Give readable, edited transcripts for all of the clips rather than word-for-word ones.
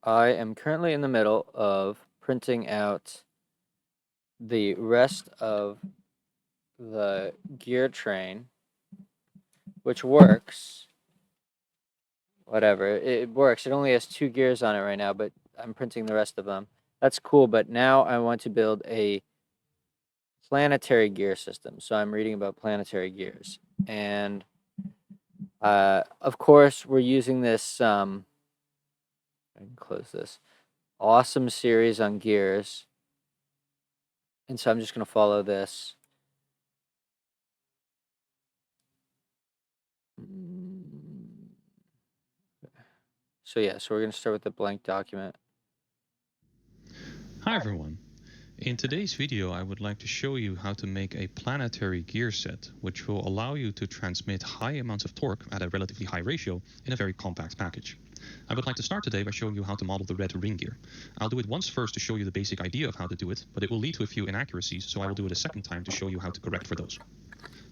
I am currently in the middle of printing out the rest of the gear train, which works. Whatever, it works. It only has 2 gears on it right now, but I'm printing the rest of them. That's cool, but now I want to build a planetary gear system. So I'm reading about planetary gears. And of course, we're using this, I can close this, awesome series on gears. And so I'm just going to follow this. So yeah, so we're going to start with the blank document. Hi everyone. In today's video I would like to show you how to make a planetary gear set which will allow you to transmit high amounts of torque at a relatively high ratio in a very compact package. I would like to start today by showing you how to model the red ring gear. I'll do it once first to show you the basic idea of how to do it, but it will lead to a few inaccuracies, so I will do it a second time to show you how to correct for those.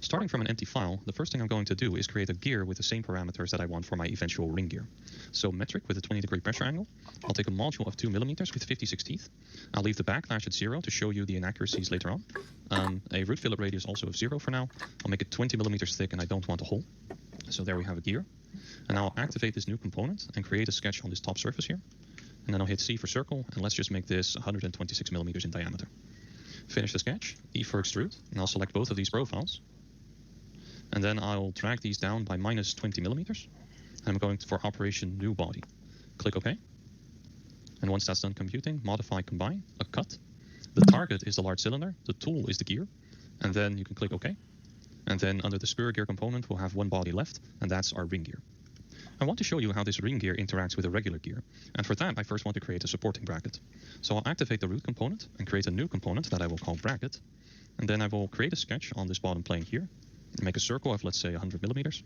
Starting from an empty file, the first thing I'm going to do is create a gear with the same parameters that I want for my eventual ring gear. So metric with a 20-degree pressure angle. I'll take a module of 2 millimeters with 56 teeth. I'll leave the backlash at 0 to show you the inaccuracies later on. A root fillet radius also of 0 for now. I'll make it 20 millimeters thick and I don't want a hole. So there we have a gear. And now I'll activate this new component and create a sketch on this top surface here. And then I'll hit C for circle, and let's just make this 126 millimeters in diameter. Finish the sketch, E for extrude, and I'll select both of these profiles. And then I'll drag these down by minus 20 millimeters. And I'm going for operation new body. Click OK. And once that's done computing, modify combine, a cut. The target is the large cylinder, the tool is the gear, and then you can click OK. And then under the spur gear component, we'll have one body left, and that's our ring gear. I want to show you how this ring gear interacts with a regular gear, and for that I first want to create a supporting bracket. So I'll activate the root component and create a new component that I will call bracket, and then I will create a sketch on this bottom plane here, make a circle of, let's say, 100 millimeters,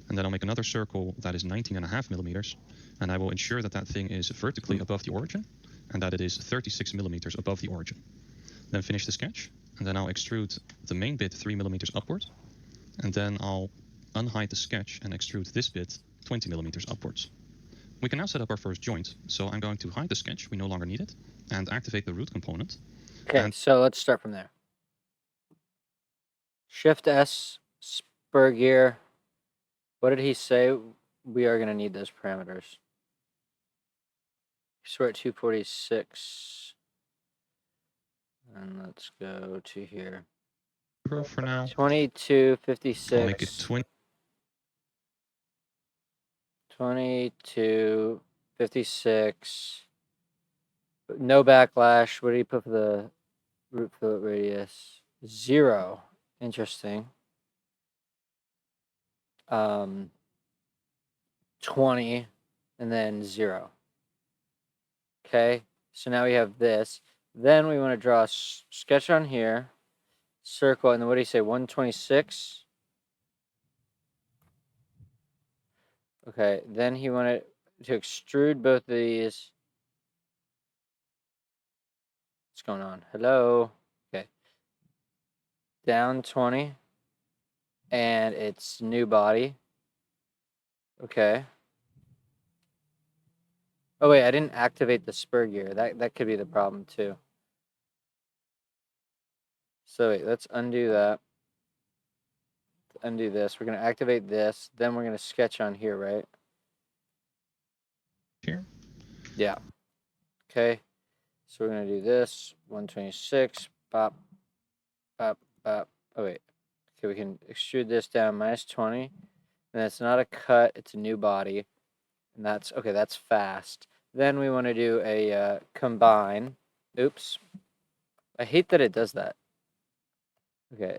and then I'll make another circle that is 19.5 millimeters, and I will ensure that that thing is vertically above the origin, and that it is 36 millimeters above the origin. Then finish the sketch, and then I'll extrude the main bit 3 millimeters upward, and then I'll unhide the sketch and extrude this bit 20 millimeters upwards. We can now set up our first joint, so I'm going to hide the sketch, we no longer need it, and activate the root component. Okay, so let's start from there. Shift S, spur gear. What did he say? We are going to need those parameters. So we're at 246. And let's go to here. For now. 2256. I'll make it 2256. No backlash. What do you put for the root fillet radius? 0. Interesting. 20 and then 0. Okay, so now we have this. Then we want to draw a sketch on here, circle, and then what do you say, 126? Okay, then he wanted to extrude both of these. What's going on? Hello? Okay. Down 20. And it's new body. Okay. Oh wait, I didn't activate the spur gear. That could be the problem too. So wait, let's undo that. Undo this. We're going to activate this. Then we're going to sketch on here, right? Here? Yeah. Okay. So we're going to do this. 126. Bop. Bop. Bop. Oh, wait. Okay, we can extrude this down minus 20. And it's not a cut. It's a new body. And that's, okay, that's fast. Then we want to do a combine. Oops. I hate that it does that. Okay.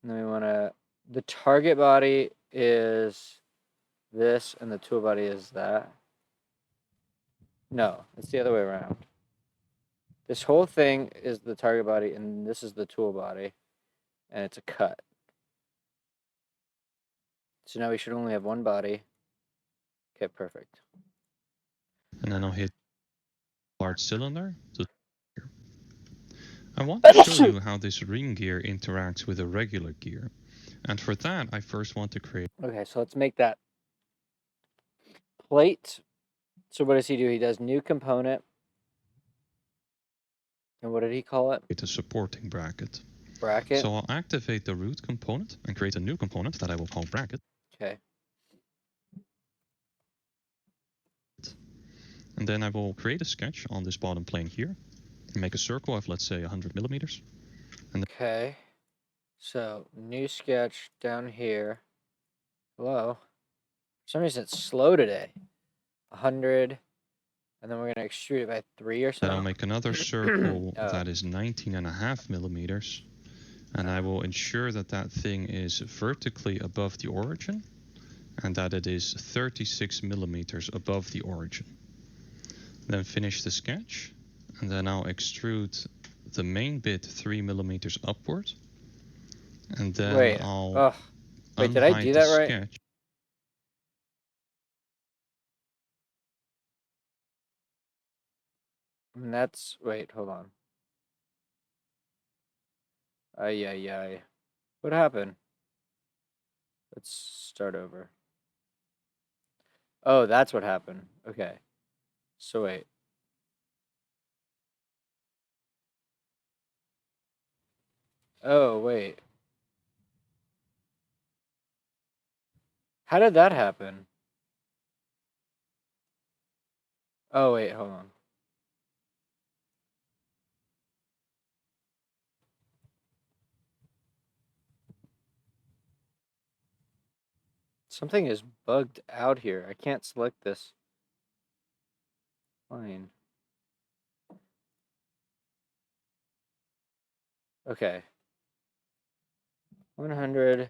And then we want to, the target body is this, and the tool body is that. No, it's the other way around. This whole thing is the target body, and this is the tool body, and it's a cut. So now we should only have one body. Okay, perfect. And then I'll hit large cylinder. I want to show you how this ring gear interacts with a regular gear. And for that, I first want to create... Okay, so let's make that plate So what does he do? He does new component. And what did he call it? It's a supporting bracket. Bracket. So I'll activate the root component and create a new component that I will call bracket. Okay. And then I will create a sketch on this bottom plane here and make a circle of, let's say, 100 millimeters. Okay. So new sketch down here. Hello. For some reason it's slow today. 100. And then we're going to extrude it by 3 or Then I'll something. make another circle that is 19.5 millimeters. And I will ensure that that thing is vertically above the origin and that it is 36 millimeters above the origin. Then finish the sketch, and then I'll extrude the main bit 3 millimeters upward, and then I'll Wait, did I do that right? sketch. And that's, wait, hold on. Ay. What happened? Let's start over. Oh, that's what happened. Okay. So wait. Oh, wait. How did that happen? Oh, wait, hold on. Something is bugged out here. I can't select this line. Okay. 100.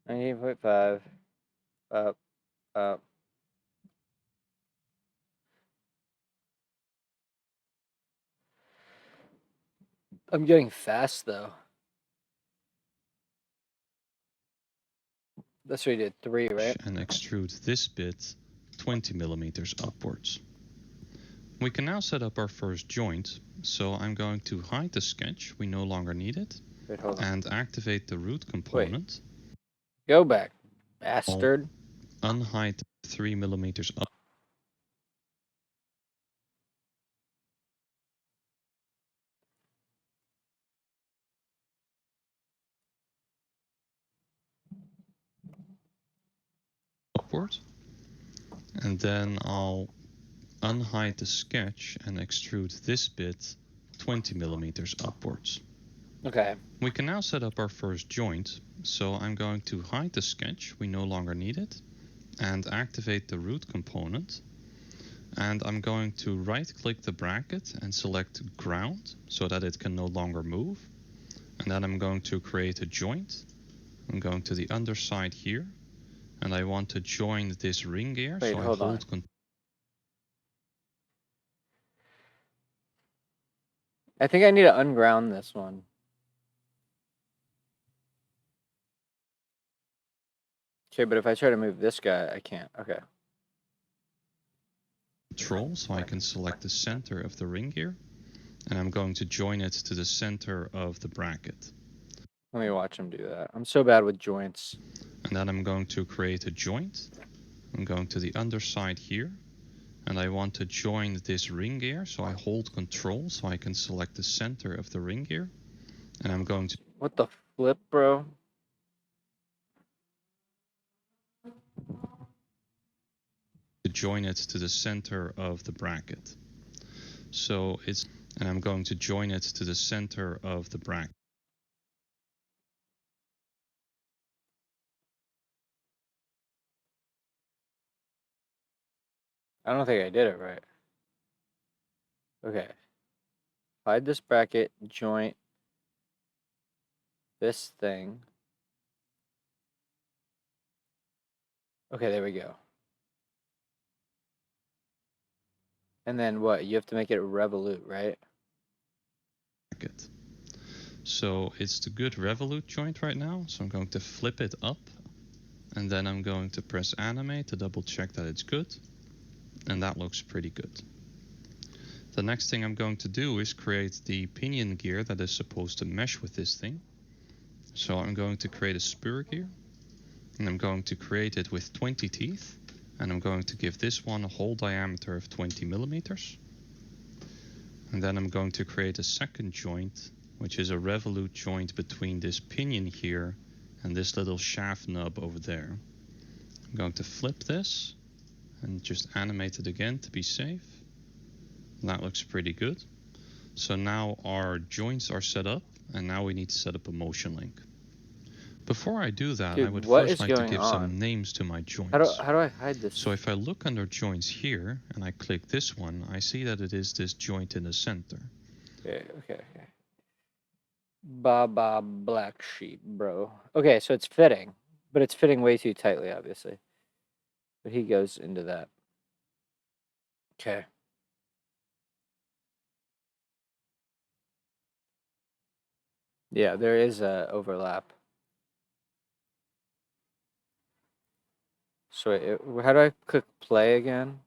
98.5. Up. Up. I'm getting fast, though. That's what we did. 3, right? And extrude this bit 20 millimeters upwards. We can now set up our first joint, so I'm going to hide the sketch, we no longer need it, Wait, hold on. and activate the root component. Go back, bastard. Unhide 3 millimeters upward, and then I'll unhide the sketch and extrude this bit 20 millimeters upwards. Okay. We can now set up our first joint, so I'm going to hide the sketch, we no longer need it, and activate the root component. And I'm going to right click the bracket and select ground so that it can no longer move. And then I'm going to create a joint. I'm going to the underside here, and I want to join this ring gear. Wait, So I hold on. hold I think I need to unground this one. Okay, but if I try to move this guy, I can't. Okay. Control so I can select the center of the ring gear, and I'm going to join it to the center of the bracket. Let me watch him do that. I'm so bad with joints. And then I'm going to create a joint. I'm going to the underside here, and I want to join this ring gear, so I hold Control so I can select the center of the ring gear, and I'm going to... What the flip, bro? to join it to the center of the bracket. So it's... and I'm going to join it to the center of the bracket. I don't think I did it right. Okay. Hide this bracket, joint this thing. Okay, there we go. And then what? You have to make it revolute, right? So it's the good revolute joint right now. So I'm going to flip it up, and then I'm going to press animate to double check that it's good. And that looks pretty good. The next thing I'm going to do is create the pinion gear that is supposed to mesh with this thing. So I'm going to create a spur gear, and I'm going to create it with 20 teeth, And I'm going to give this one a hole diameter of 20 millimeters. And then I'm going to create a second joint, which is a revolute joint between this pinion here and this little shaft nub over there. I'm going to flip this and just animate it again to be safe. That looks pretty good. So now our joints are set up, and now we need to set up a motion link. Before I do that, Dude, I would what first is like to going give on? some names to my joints. How do I hide this? So if I look under joints here, and I click this one, I see that it is this joint in the center. Okay. Baba black sheep, bro. Okay, so it's fitting, but it's fitting way too tightly, obviously. But he goes into that. Okay. Yeah, there is a overlap. So how do I click play again?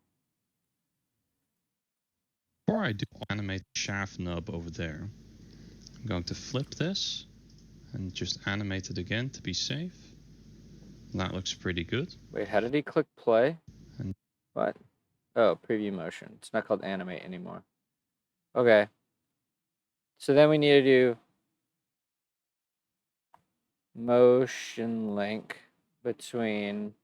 Before I do, animate the shaft nub over there. I'm going to flip this and just animate it again to be safe. That looks pretty good. Wait, how did he click play? And What? Oh, preview motion. It's not called animate anymore. Okay. So then we need to do motion link between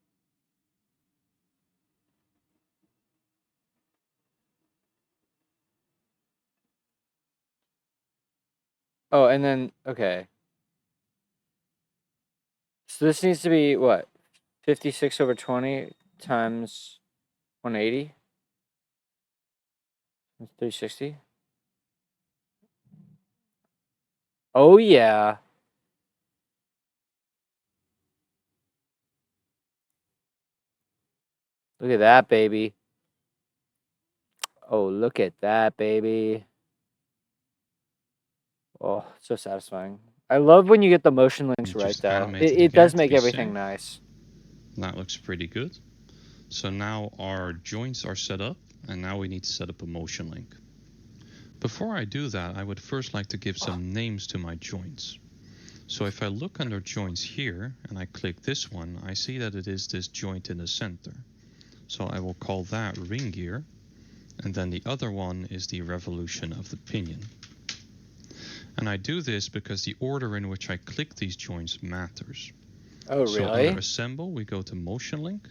oh, and then okay. So this needs to be what? 56 over 20 times 180? 360? Oh yeah. Look at that, baby. Oh, look at that, baby. Oh, so satisfying. I love when you get the motion links right, just though. animate it It again does to make be everything safe. nice. That looks pretty good. So now our joints are set up, and now we need to set up a motion link. Before I do that, I would first like to give some names to my joints. So if I look under joints here, and I click this one, I see that it is this joint in the center. So I will call that ring gear, and then the other one is the revolution of the pinion. And I do this because the order in which I click these joints matters. Oh, So really? under assemble, we go to motion link,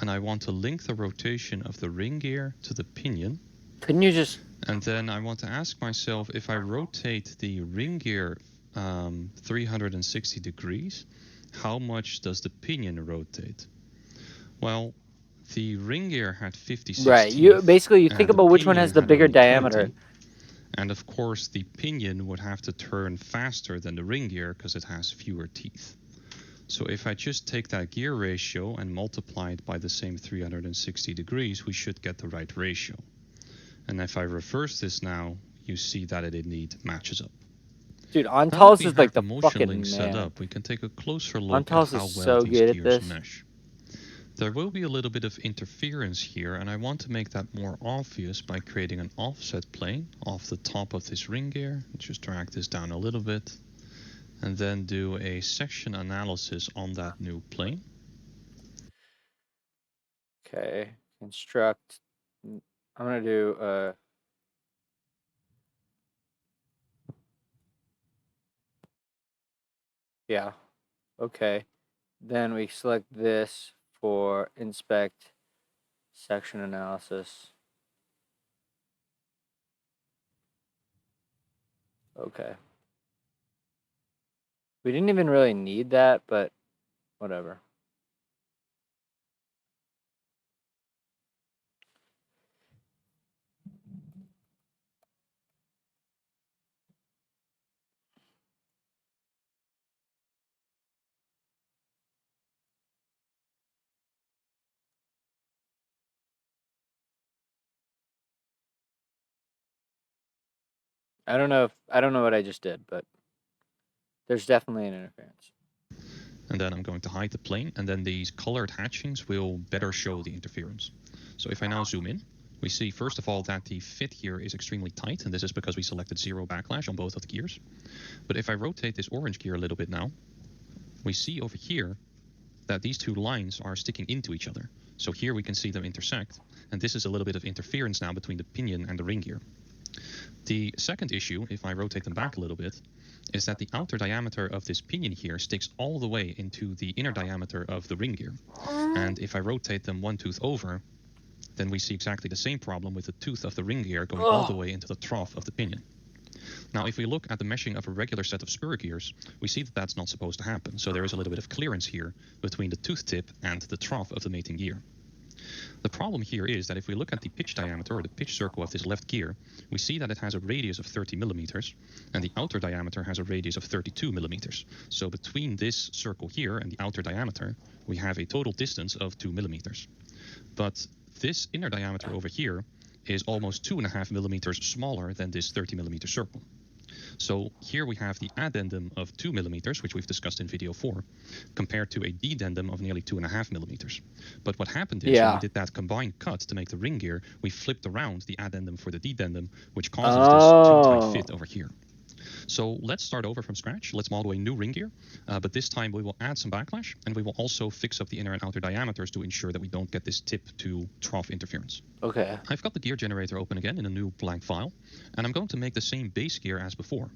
and I want to link the rotation of the ring gear to the pinion. Couldn't you just... And then I want to ask myself, if I rotate the ring gear 360 degrees, how much does the pinion rotate? Well, the ring gear had 56 Right. teeth. You basically think and the about which one pinion has the had bigger only diameter. 20. And of course, the pinion would have to turn faster than the ring gear because it has fewer teeth. So if I just take that gear ratio and multiply it by the same 360 degrees, we should get the right ratio. And if I reverse this now, you see that it indeed matches up. Dude, Now that Antalis we is like have the the motion fucking link set man. up, we can take a closer look at Antalis how is well so these good at gears this. mesh. There will be a little bit of interference here, and I want to make that more obvious by creating an offset plane off the top of this ring gear. Just drag this down a little bit, and then do a section analysis on that new plane. Okay. Construct. I'm going to do... Yeah. Okay. Then we select this for inspect section analysis. Okay. We didn't even really need that, but whatever. I don't know what I just did, but there's definitely an interference. And then I'm going to hide the plane, and then these colored hatchings will better show the interference. So if I now zoom in, we see first of all that the fit here is extremely tight, and this is because we selected zero backlash on both of the gears. But if I rotate this orange gear a little bit now, we see over here that these two lines are sticking into each other. So here we can see them intersect, and this is a little bit of interference now between the pinion and the ring gear. The second issue, if I rotate them back a little bit, is that the outer diameter of this pinion here sticks all the way into the inner diameter of the ring gear. And if I rotate them one tooth over, then we see exactly the same problem with the tooth of the ring gear going all the way into the trough of the pinion. Now, if we look at the meshing of a regular set of spur gears, we see that that's not supposed to happen. So there is a little bit of clearance here between the tooth tip and the trough of the mating gear. The problem here is that if we look at the pitch diameter or the pitch circle of this left gear, we see that it has a radius of 30 millimeters, and the outer diameter has a radius of 32 millimeters. So between this circle here and the outer diameter, we have a total distance of 2 millimeters. But this inner diameter over here is almost 2.5 millimeters smaller than this 30 millimeter circle. So here we have the addendum of 2 millimeters, which we've discussed in video 4, compared to a dedendum of nearly 2.5 millimeters. But what happened is when we did that combined cut to make the ring gear, we flipped around the addendum for the dedendum, which causes this too tight fit over here. So let's start over from scratch. Let's model a new ring gear, but this time we will add some backlash, and we will also fix up the inner and outer diameters to ensure that we don't get this tip to trough interference. Okay. I've got the gear generator open again in a new blank file, and I'm going to make the same base gear as before.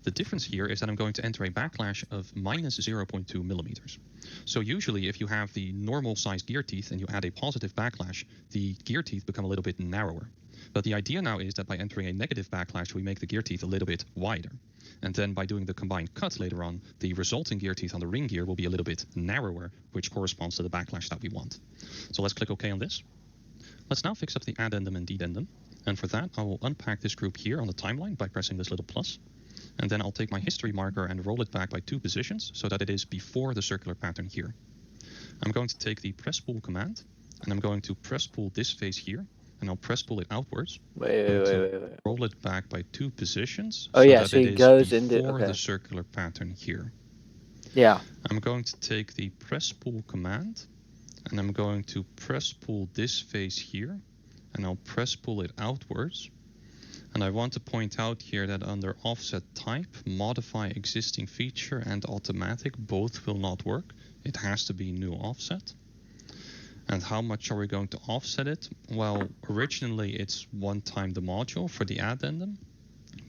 The difference here is that I'm going to enter a backlash of minus 0.2 millimeters. So usually if you have the normal size gear teeth and you add a positive backlash, the gear teeth become a little bit narrower. But the idea now is that by entering a negative backlash, we make the gear teeth a little bit wider. And then by doing the combined cut later on, the resulting gear teeth on the ring gear will be a little bit narrower, which corresponds to the backlash that we want. So let's click OK on this. Let's now fix up the addendum and dedendum. And for that, I will unpack this group here on the timeline by pressing this little plus. And then I'll take my history marker and roll it back by 2 positions so that it is before the circular pattern here. I'm going to take the press pull command, and I'm going to press pull this face here, and I'll press pull it outwards. Wait. Roll it back by 2 positions Oh, so yeah, that so it he is goes before into... the circular pattern here. Yeah. I'm going to take the press pull command, and I'm going to press pull this face here, and I'll press pull it outwards. And I want to point out here that under offset type, modify existing feature and automatic both will not work. It has to be new offset. And how much are we going to offset it? Well, originally it's 1 time the module for the addendum,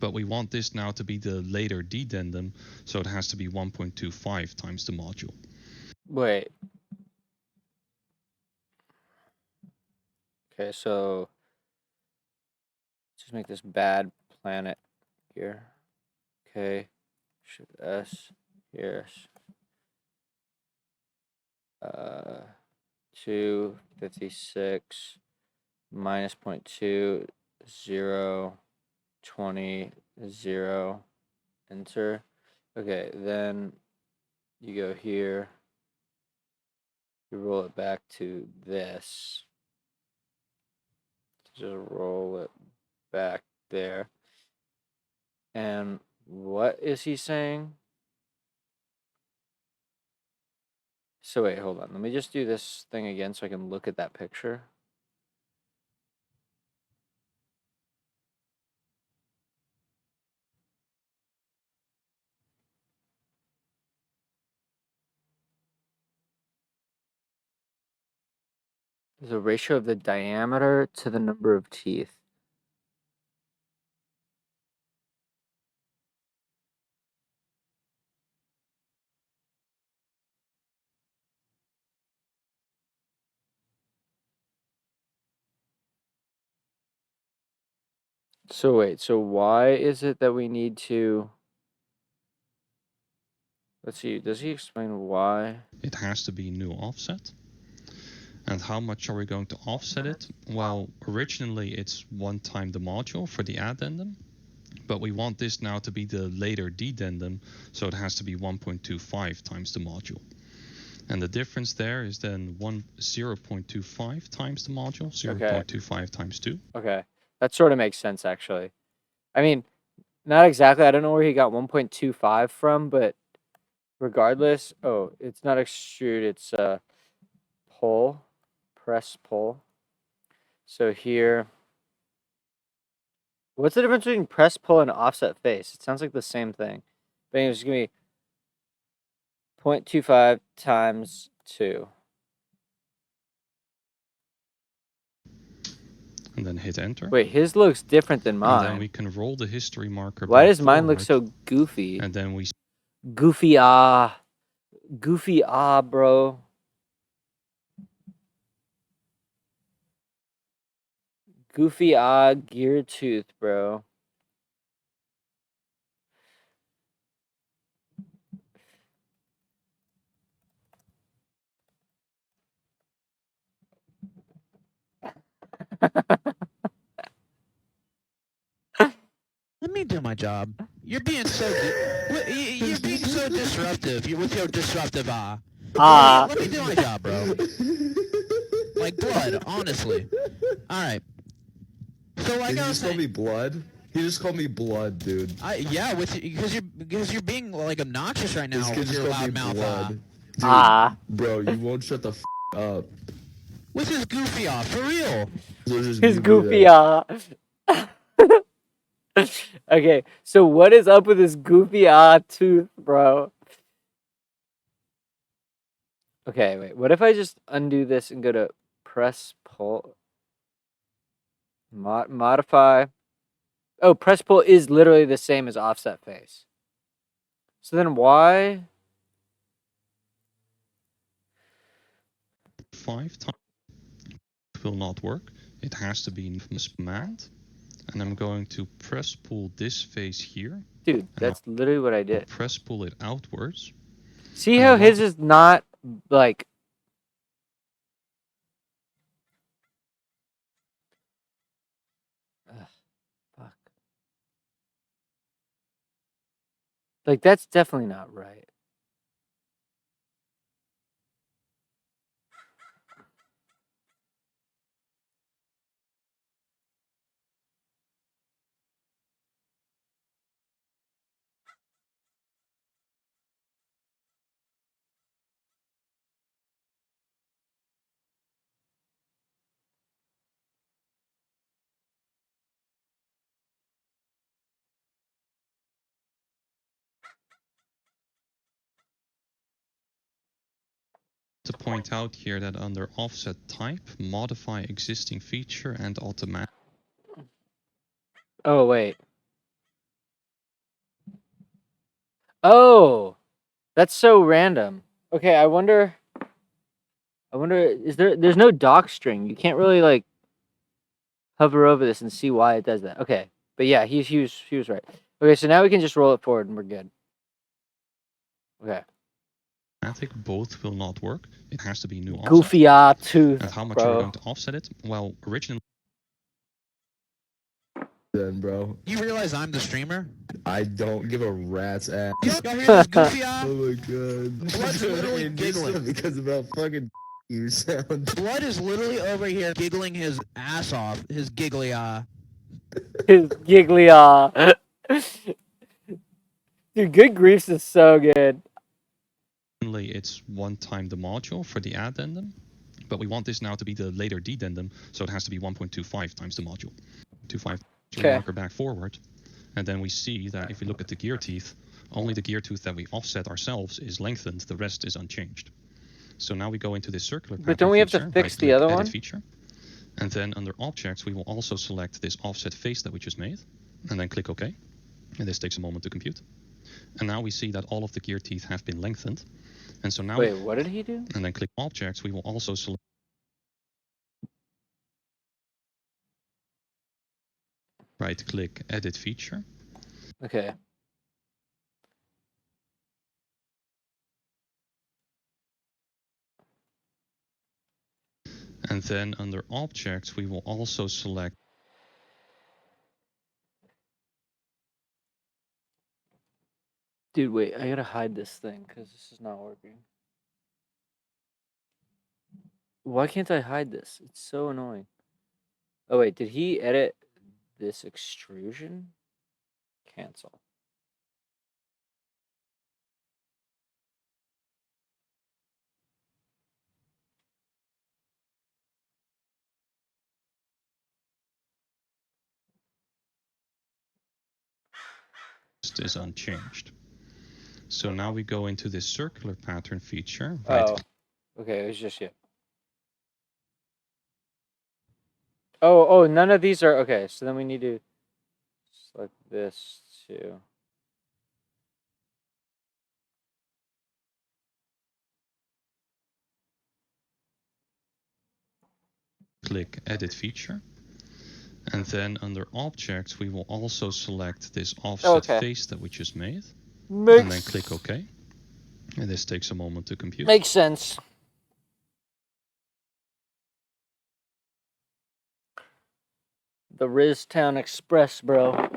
but we want this now to be the later dedendum, so it has to be 1.25 times the module. Wait. Okay, so just make this bad planet here. Okay. Shift S here. 256 minus 0.2 0 20 0 enter. Okay, then you go here, you roll it back to this, just roll it back there. And what is he saying? So wait, hold on, let me just do this thing again so I can look at that picture. The ratio of the diameter to the number of teeth. So wait, so why is it that we need to... Let's see, does he explain why? It has to be new offset. And how much are we going to offset it? Well, originally it's 1 time the module for the addendum, but we want this now to be the later dedendum, so it has to be 1.25 times the module. And the difference there is then 0.25 times the module, 0.25 times 2. Okay, that sort of makes sense, actually. I mean, not exactly. I don't know where he got 1.25 from, but regardless... Oh, it's not extrude, it's pull. Press pull. So here... What's the difference between press pull and offset face? It sounds like the same thing. But anyways, it's going to be 0.25 times 2. and then hit enter. Wait, his looks different than And then mine. we can roll the history marker Why back does mine look forward, so goofy? and then we Goofy goofy bro. Goofy gear tooth, bro. Let me do my job. You're being so you're being so disruptive. You with your disruptive Let me do my job, bro. Like blood, honestly. All right. So like Did I he was just call saying, me blood? He just called me blood, dude. yeah, because you're being like obnoxious right now This kid with just your called me loud mouth. blood. Dude, bro, you won't shut the up. With his goofy for real. So just His mute me goofy there. Okay, so what is up with this goofy tooth, bro? Okay, wait. What if I just undo this and go to press pull? Modify. Oh, press pull is literally the same as offset face. So then why? 5 times will not work. It has to be in this command. And I'm going to press pull this face here. Dude, that's literally what I did. Press pull it outwards. See how his is not like. Ugh, fuck. Like, that's definitely not right. To point out here that under offset type, modify existing feature and automatic. Oh, wait. Oh, that's so random. Okay, I wonder, there's no doc string. You can't really, like, hover over this and see why it does that. Okay, but yeah, he was right. Okay, so now we can just roll it forward and we're good. Okay. Both will not work. It has to be new offset. Goofy tooth, And how much bro. are we going to offset it? Well, originally. Then, bro. You realize I'm the streamer? I don't give a rat's ass. Y'all hear this goofy Oh my god. Blood's literally giggling. Because of how fucking you sound. Blood is literally over here giggling his ass off. His giggly His giggly Dude, Good Griefs is so good. It's one time the module for the addendum, but we want this now to be the later dedendum, so it has to be 1.25 times the module. 25 marker back forward, and then we see that if we look at the gear teeth, only the gear tooth that we offset ourselves is lengthened, the rest is unchanged. So now we go into this circular pattern. But don't we have to fix the other one? Feature, and then under objects, we will also select this offset face that we just made, and then click OK. And this takes a moment to compute. And now we see that all of the gear teeth have been lengthened. And so now. Wait, what did he do? And then click objects, we will also select. Right click edit feature. Okay. And then under objects, we will also select. Dude, wait, I gotta hide this thing because this is not working. Why can't I hide this? It's so annoying. Oh, wait, did he edit this extrusion? Cancel. Is unchanged. So now we go into this circular pattern feature. Right. Oh, okay, it was just you. Oh, none of these are okay. So then we need to select this too. Click Edit Feature. And then under Objects, we will also select this offset face that we just made. And then click OK. And this takes a moment to compute. Makes sense. The Riztown Express, bro.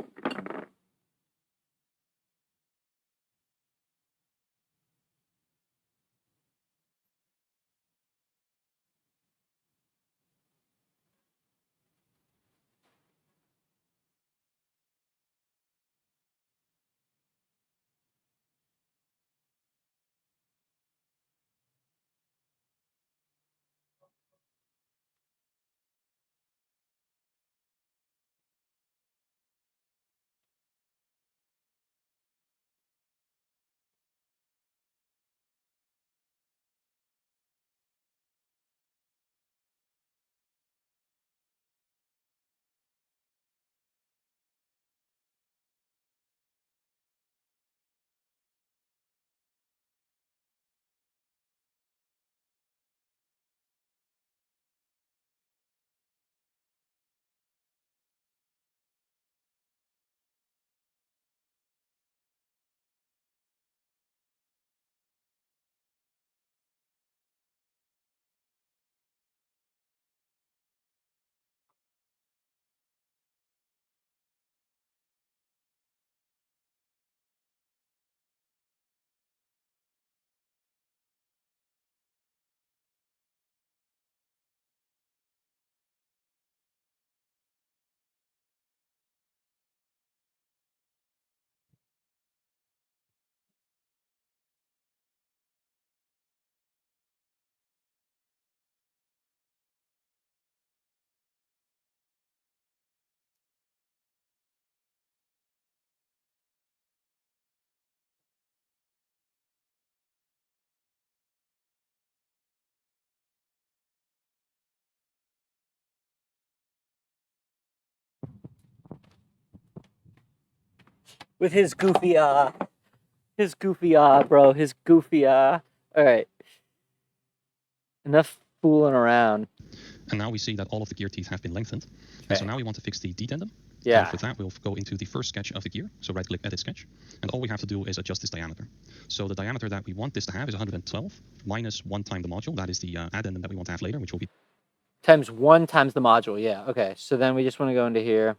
With his goofy bro, his goofy All right. Enough fooling around. And now we see that all of the gear teeth have been lengthened. And so now we want to fix the dedendum. Yeah. And for that, we'll go into the first sketch of the gear. So right-click Edit Sketch. And all we have to do is adjust this diameter. So the diameter that we want this to have is 112 minus 1 time the module. That is the addendum that we want to have later, which will be times 1 times the module. Yeah. Okay. So then we just want to go into here.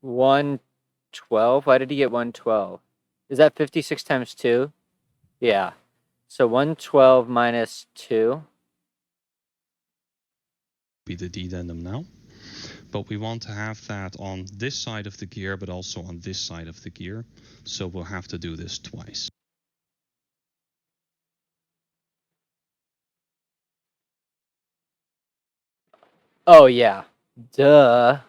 112. Why did he get 112? Is that 56 times 2? Yeah. So 112 minus 2. Be the dedendum now. But we want to have that on this side of the gear, but also on this side of the gear. So we'll have to do this twice. Oh, yeah. Duh.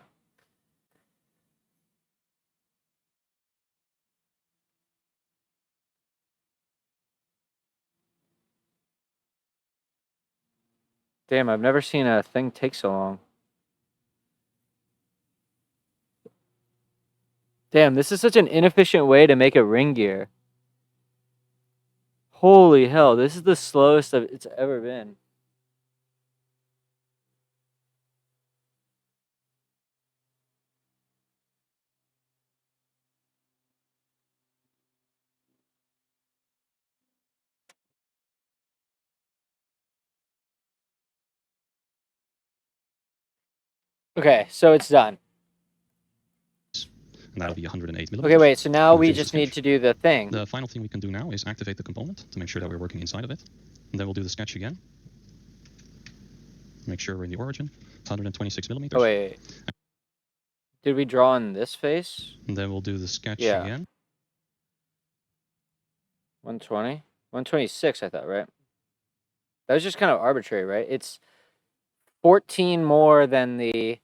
Damn, I've never seen a thing take so long. Damn, this is such an inefficient way to make a ring gear. Holy hell, this is the slowest it's ever been. Okay, so it's done. And that'll be 108 millimeters. Okay, wait, so now We'll we finish the just need sketch. to do the thing. The final thing we can do now is activate the component to make sure that we're working inside of it. And then we'll do the sketch again. Make sure we're in the origin. 126 millimeters. Oh, wait. Did we draw on this face? And then we'll do the sketch Yeah. again. 120? 126, I thought, right? That was just kind of arbitrary, right? It's 14 more than the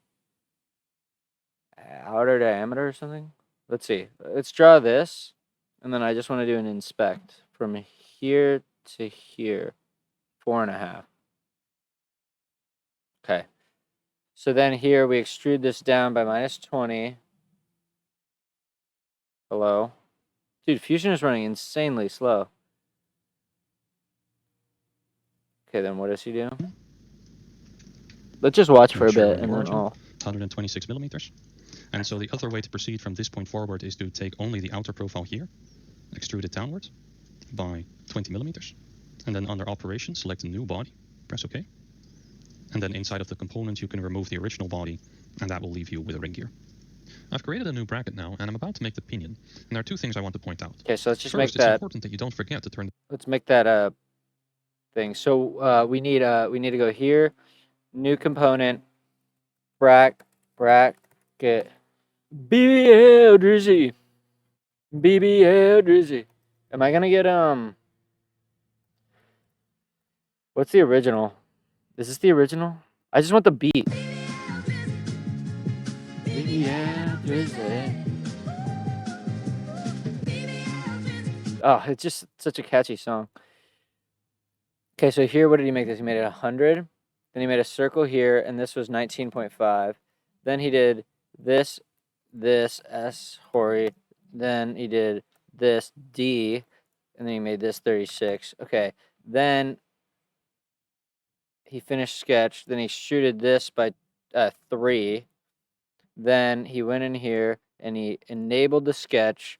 outer diameter or something. Let's see. Let's draw this, and then I just want to do an inspect from here to here. 4.5. Okay. So then here we extrude this down by -20. Hello? Dude, Fusion is running insanely slow. Okay, then what does he do? Let's just watch for a Ensure bit the and then origin, I'll... 126 millimeters. And so the other way to proceed from this point forward is to take only the outer profile here, extrude it downward by 20 millimeters. And then under operation, select a new body, press OK. And then inside of the component, you can remove the original body, and that will leave you with a ring gear. I've created a new bracket now, and I'm about to make the pinion. And there are two things I want to point out. Okay, so let's just First, make it's that... important that you don't forget to turn... Let's make that thing. So we need to go here, new component, bracket, BBL Drizzy. BBL Drizzy. Am I gonna get what's the original? Is this the original? I just want the beat. BBL Drizzy. Oh, it's just such a catchy song. Okay, so here, what did he make this? He made it 100. Then he made a circle here, and this was 19.5. Then he did this S Hori. Then he did this D, and then he made this 36. Okay, then he finished sketch. Then he shooted this by 3. Then he went in here and he enabled the sketch,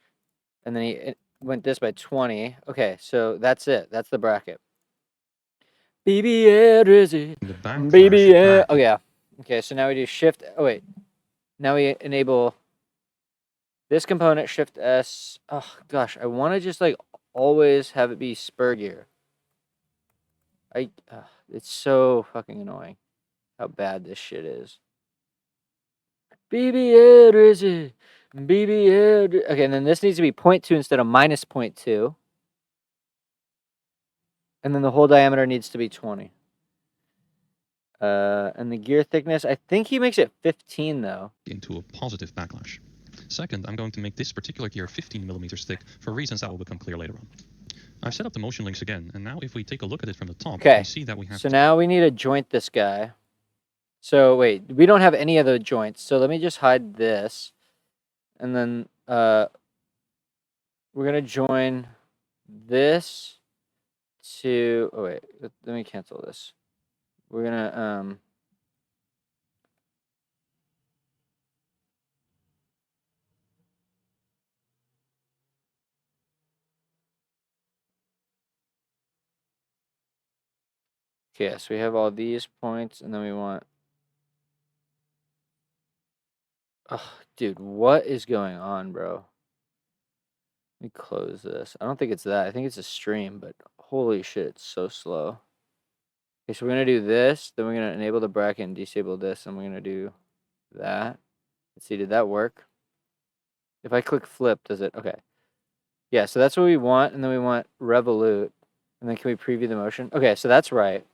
and then he went this by 20. Okay, so that's it. That's the bracket. BBL Drizzy. The BBL. back. Oh, yeah. Okay, so now we do shift. Oh, wait. Now we enable this component, shift S. Oh, gosh. I want to just, like, always have it be spur gear. It's so fucking annoying how bad this shit is. BBL Drizzy. BBL Drizzy. Okay, and then this needs to be 0.2 instead of -0.2. And then the whole diameter needs to be 20. And the gear thickness, I think he makes it 15 though. Into a positive backlash. Second, I'm going to make this particular gear 15 millimeters thick for reasons that will become clear later on. I've set up the motion links again, and now if we take a look at it from the top, we see that we have... So now we need to joint this guy. So wait, we don't have any other joints. So let me just hide this. And then we're going to join this to... Oh, wait. Let me cancel this. We're going to... Okay, so we have all these points, and then we want... Oh, dude, what is going on, bro? Let me close this. I don't think it's that. I think it's a stream, but holy shit, it's so slow. Okay, so we're going to do this, then we're going to enable the bracket and disable this, and we're going to do that. Let's see, did that work? If I click flip, does it? Okay. Yeah, so that's what we want, and then we want revolute. And then can we preview the motion? Okay, so that's right.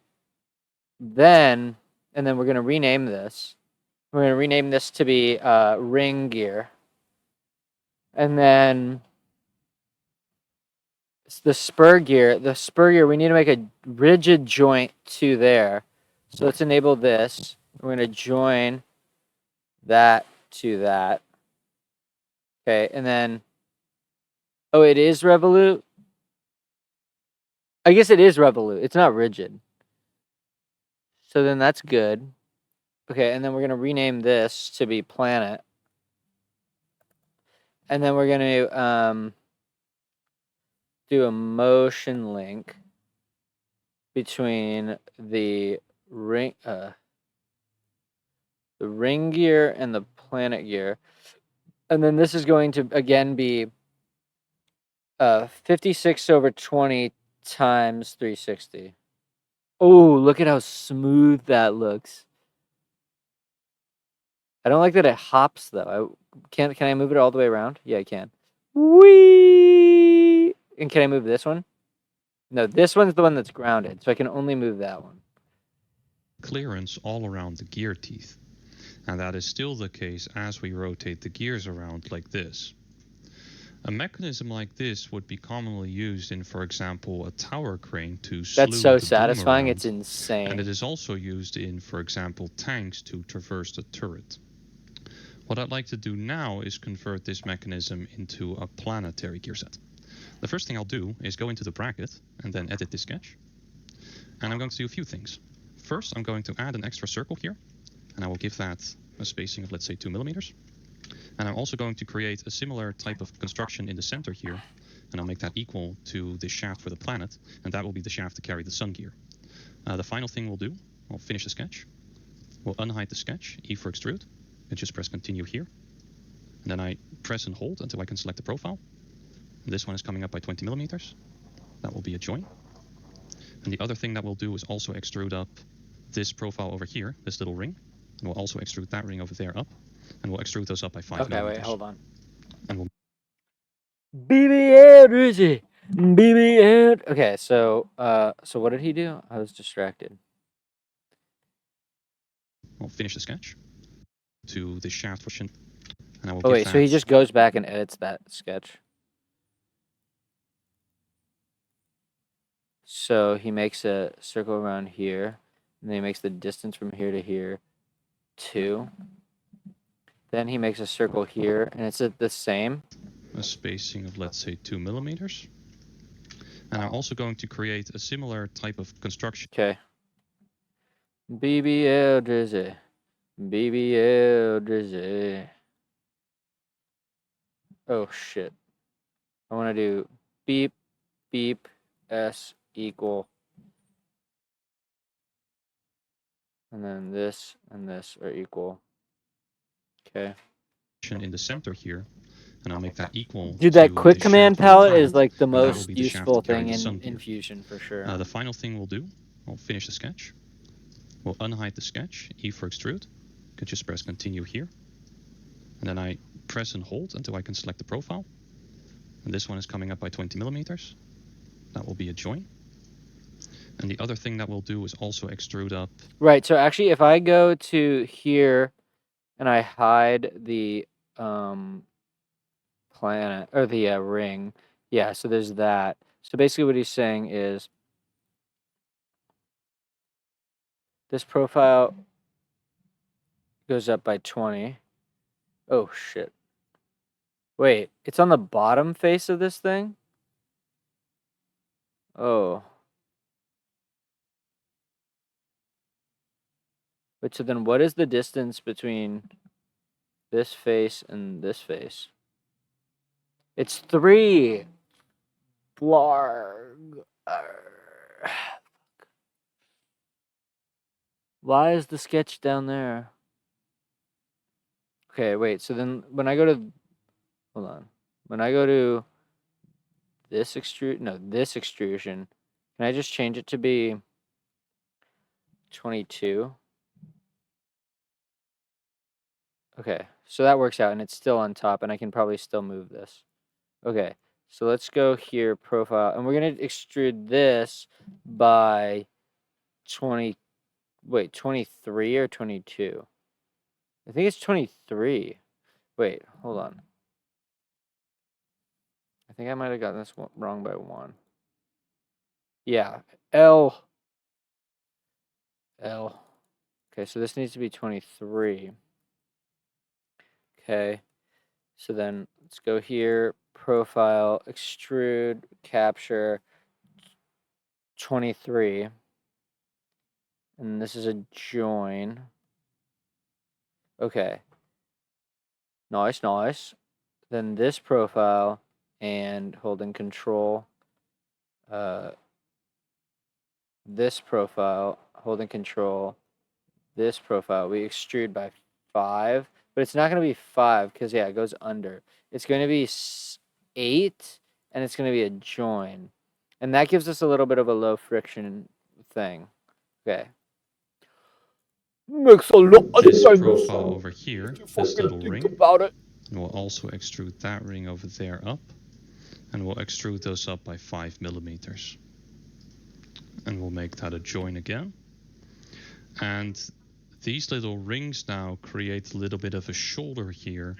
Then, and then we're going to rename this. We're going to rename this to be ring gear. And then the spur gear, we need to make a rigid joint to there. So let's enable this. We're going to join that to that. Okay, and then, oh, it is revolute? I guess it is revolute. It's not rigid. So then that's good. Okay, and then we're going to rename this to be planet. And then we're going to do a motion link between the ring gear and the planet gear. And then this is going to, again, be 56/20 times 360. Oh, look at how smooth that looks. I don't like that it hops, though. Can I move it all the way around? Yeah, I can. Whee! And can I move this one? No, this one's the one that's grounded, so I can only move that one. Clearance all around the gear teeth. And that is still the case as we rotate the gears around like this. A mechanism like this would be commonly used in, for example, a tower crane to That's slew so the boom satisfying. around, It's insane. and it is also used in, for example, tanks to traverse the turret. What I'd like to do now is convert this mechanism into a planetary gear set. The first thing I'll do is go into the bracket and then edit this sketch. And I'm going to do a few things. First, I'm going to add an extra circle here, and I will give that a spacing of, let's say, 2 millimeters. And I'm also going to create a similar type of construction in the center here, and I'll make that equal to the shaft for the planet, and that will be the shaft to carry the sun gear. The final thing we'll do, I'll finish the sketch. We'll unhide the sketch, E for extrude, and just press continue here. And then I press and hold until I can select the profile. And this one is coming up by 20 millimeters. That will be a join. And the other thing that we'll do is also extrude up this profile over here, this little ring. And we'll also extrude that ring over there up. And we'll extrude those up by 5 Okay, millimeters. wait, hold on. And we'll BB Drizzy. BB. Okay, so what did he do? I was distracted. finish the sketch to the shaft portion. And I will Oh give wait, that so he just goes back and edits that sketch. So he makes a circle around here, and then he makes the distance from here to here 2. Then he makes a circle here, and it's the same. a spacing of, let's say, 2 millimeters. And I'm also going to create a similar type of construction. Okay. BBL Drizzy. BBL Drizzy. Oh shit. I want to do beep, beep, S equal. And then this and this are equal. Okay. In the center here, and I'll make that equal. Dude, that to quick the command shaft for the palette planet, is like the and that will most be the shaft useful to carry thing the sun in gear. Fusion for sure. The final thing we'll do, I'll finish the sketch. We'll unhide the sketch, E for extrude. You can just press continue here. And then I press and hold until I can select the profile. And this one is coming up by 20 millimeters. That will be a join. And the other thing that we'll do is also extrude up. Right, so actually if I go to here and I hide the planet or the ring, yeah, so there's that. So basically what he's saying is this profile goes up by 20. Oh shit. Wait, it's on the bottom face of this thing? Oh. Wait, so then what is the distance between this face and this face? It's 3. Blarg. Arr. Why is the sketch down there? Okay, wait, so then when I go to... Hold on. When I go to this extrusion, can I just change it to be 22? Okay, so that works out, and it's still on top, and I can probably still move this. Okay, so let's go here, profile, and we're going to extrude this by 23 or 22? I think it's 23. Wait, hold on. I think I might have gotten this one wrong by 1. Yeah, L. Okay, so this needs to be 23. Okay, so then let's go here, profile, extrude, capture, 23. And this is a join. Okay. Nice, nice. Then this profile and holding control. This profile, holding control. This profile, we extrude by 5. But it's not going to be 5 because, yeah, it goes under. It's going to be 8, and it's going to be a join. And that gives us a little bit of a low friction thing. Okay. Makes a lot of This sense. profile over here, this little ring. About it. And we'll also extrude that ring over there up. And we'll extrude those up by 5 millimeters. And we'll make that a join again. And these little rings now create a little bit of a shoulder here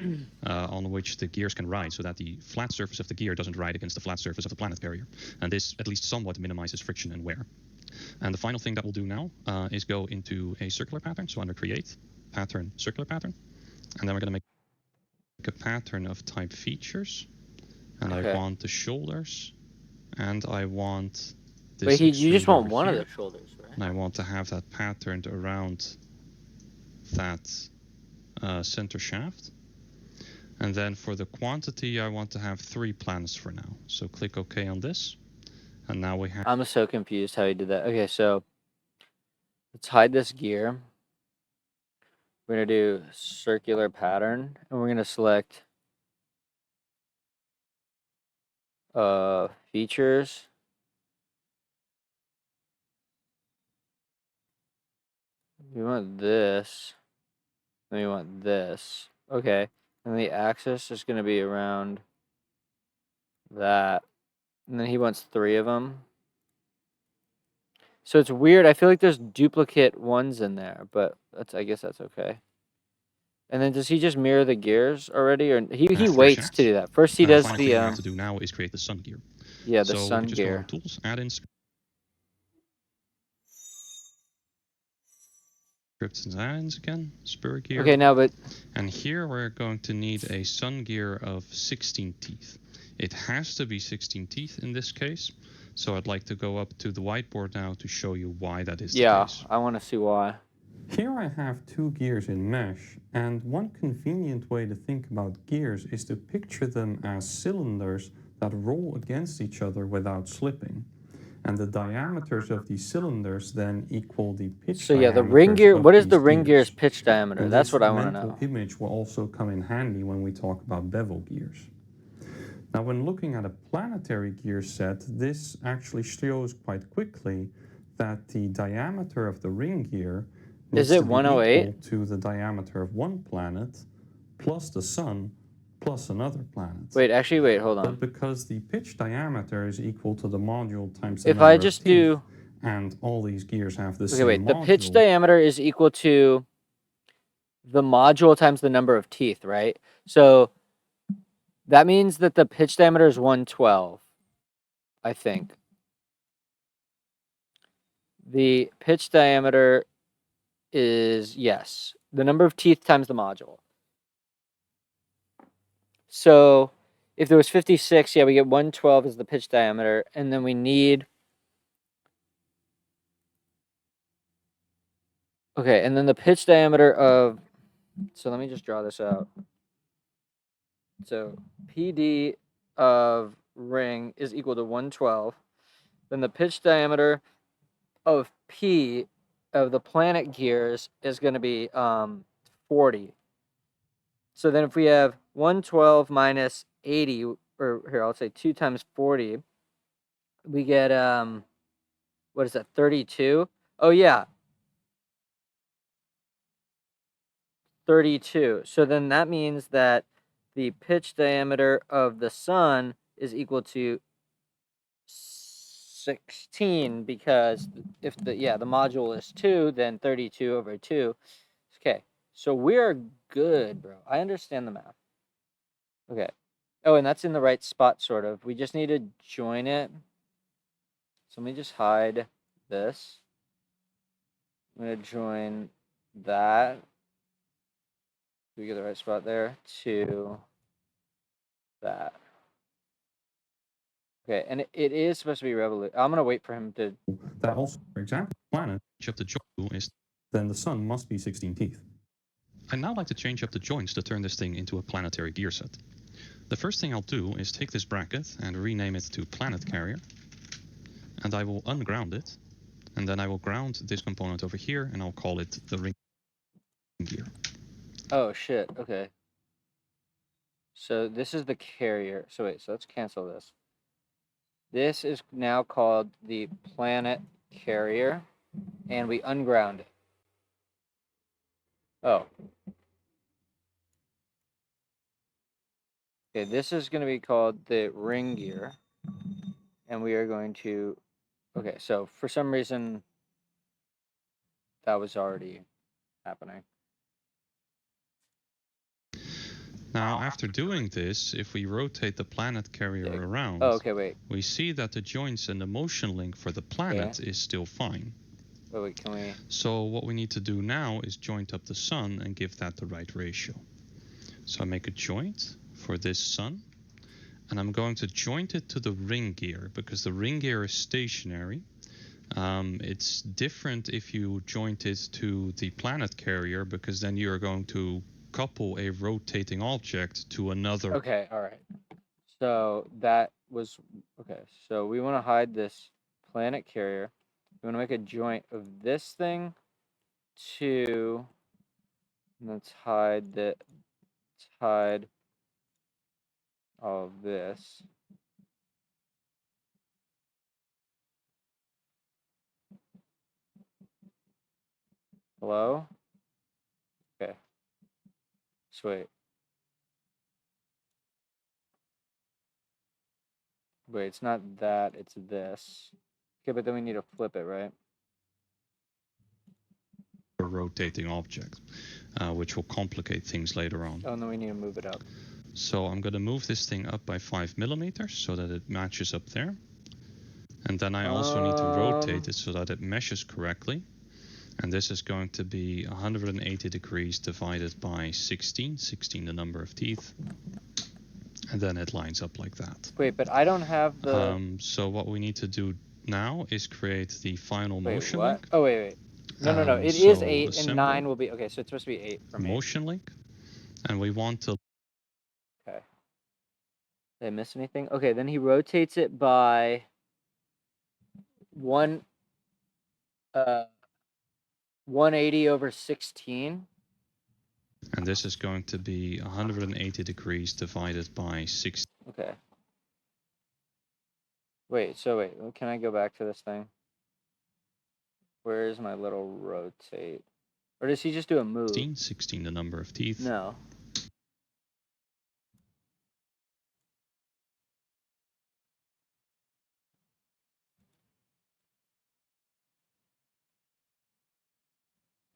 on which the gears can ride, so that the flat surface of the gear doesn't ride against the flat surface of the planet carrier. And this at least somewhat minimizes friction and wear. And the final thing that we'll do now is go into a circular pattern. So under Create, Pattern, Circular Pattern. And then we're going to make a pattern of type features. And Okay. I want the shoulders. And I want this But you just extrude want over one of here. the shoulders, right? And I want to have that patterned around that center shaft. And then for the quantity, I want to have 3 planets for now. So click OK on this. And now we have... I'm so confused how you did that. Okay, so let's hide this gear. We're going to do circular pattern, and we're going to select features. We want this. Then we want this. Okay. And the axis is going to be around that. And then he wants 3 of them. So it's weird. I feel like there's duplicate ones in there, but I guess that's okay. And then does he just mirror the gears already, or he waits to do that? First he does the final thing we have to do now is create the sun gear. Yeah, the so sun we can just gear. go over Tools, Add-ins, Scripts and Add-ins again, Spur gear. Okay, now but and here we're going to need a sun gear of 16 teeth. It has to be 16 teeth in this case. So I'd like to go up to the whiteboard now to show you why that is the case. Yeah, I want to see why. Here I have 2 gears in mesh, and one convenient way to think about gears is to picture them as cylinders that roll against each other without slipping. And the diameters of these cylinders then equal the pitch So yeah, the ring gear, what is the ring gear's pitch diameter? And That's this what I want to mental know. image will also come in handy when we talk about bevel gears. Now, when looking at a planetary gear set, this actually shows quite quickly that the diameter of the ring gear Is needs it to be 108? equal to the diameter of one planet plus the sun plus another planet. Wait, actually, wait, hold But on. because the pitch diameter is equal to the module times the If number I of just teeth, do, and all these gears have the okay, same wait, the module, pitch diameter is equal to the module times the number of teeth, right? So that means that the pitch diameter is 112, I think. The pitch diameter is, yes, the number of teeth times the module. So if there was 56, yeah, we get 112 as the pitch diameter, and then we need... Okay, and then the pitch diameter of... So let me just draw this out. So PD of ring is equal to 112. Then the pitch diameter of P of the planet gears is going to be 40. So then if we have 112 minus 80, or here, I'll say 2 times 40, we get, what is that, 32? Oh, yeah. 32. So then that means that the pitch diameter of the sun is equal to 16, because if the module is 2, then 32 over 2. Okay, so we're good, bro. I understand the math. Okay. Oh, and that's in the right spot, sort of. We just need to join it. So let me just hide this. I'm going to join that. Do we get the right spot there? To that. Okay, and it is supposed to be revolution. I'm going to wait for him to... That also, for example, planet of the joint is, then the sun must be 16 teeth. I'd now like to change up the joints to turn this thing into a planetary gear set. The first thing I'll do is take this bracket and rename it to Planet Carrier. And I will unground it. And then I will ground this component over here, and I'll call it the ring gear. Oh, shit. Okay. So this is the carrier. So wait, so let's cancel this. This is now called the planet carrier, and we unground it. Oh. Okay, this is going to be called the ring gear, and we are going to... Okay, so for some reason, that was already happening. Now, after doing this, if we rotate the planet carrier Dig. around, Oh, okay, wait. we see that the joints and the motion link for the planet is still fine. Wait, can we? So what we need to do now is joint up the sun and give that the right ratio. So I make a joint for this sun, and I'm going to joint it to the ring gear because the ring gear is stationary. It's different if you joint it to the planet carrier because then you're going to couple a rotating object to another. Okay, all right. So that was okay. So we want to hide this planet carrier. We want to make a joint of this thing to. Let's hide the. Let's hide all of this. Hello? Okay. Sweet. Wait, it's not that, it's this. Okay, but then we need to flip it, right? A rotating object, which will complicate things later on. Oh, and then we need to move it up. So I'm going to move this thing up by 5 millimeters so that it matches up there. And then I also need to rotate it so that it meshes correctly. And this is going to be 180 degrees divided by 16, 16 the number of teeth. And then it lines up like that. Wait, but I don't have the... So what we need to do now is create the final motion what? link. Oh, wait. No. It so is 8 assemble and 9 will be... Okay, so it's supposed to be 8 for me. motion link. And we want to... Okay. Did I miss anything? Okay, then he rotates it by 180 over 16. And this is going to be 180 degrees divided by 16. Okay. Wait, can I go back to this thing? Where is my little rotate? Or does he just do a move? 16 the number of teeth. No.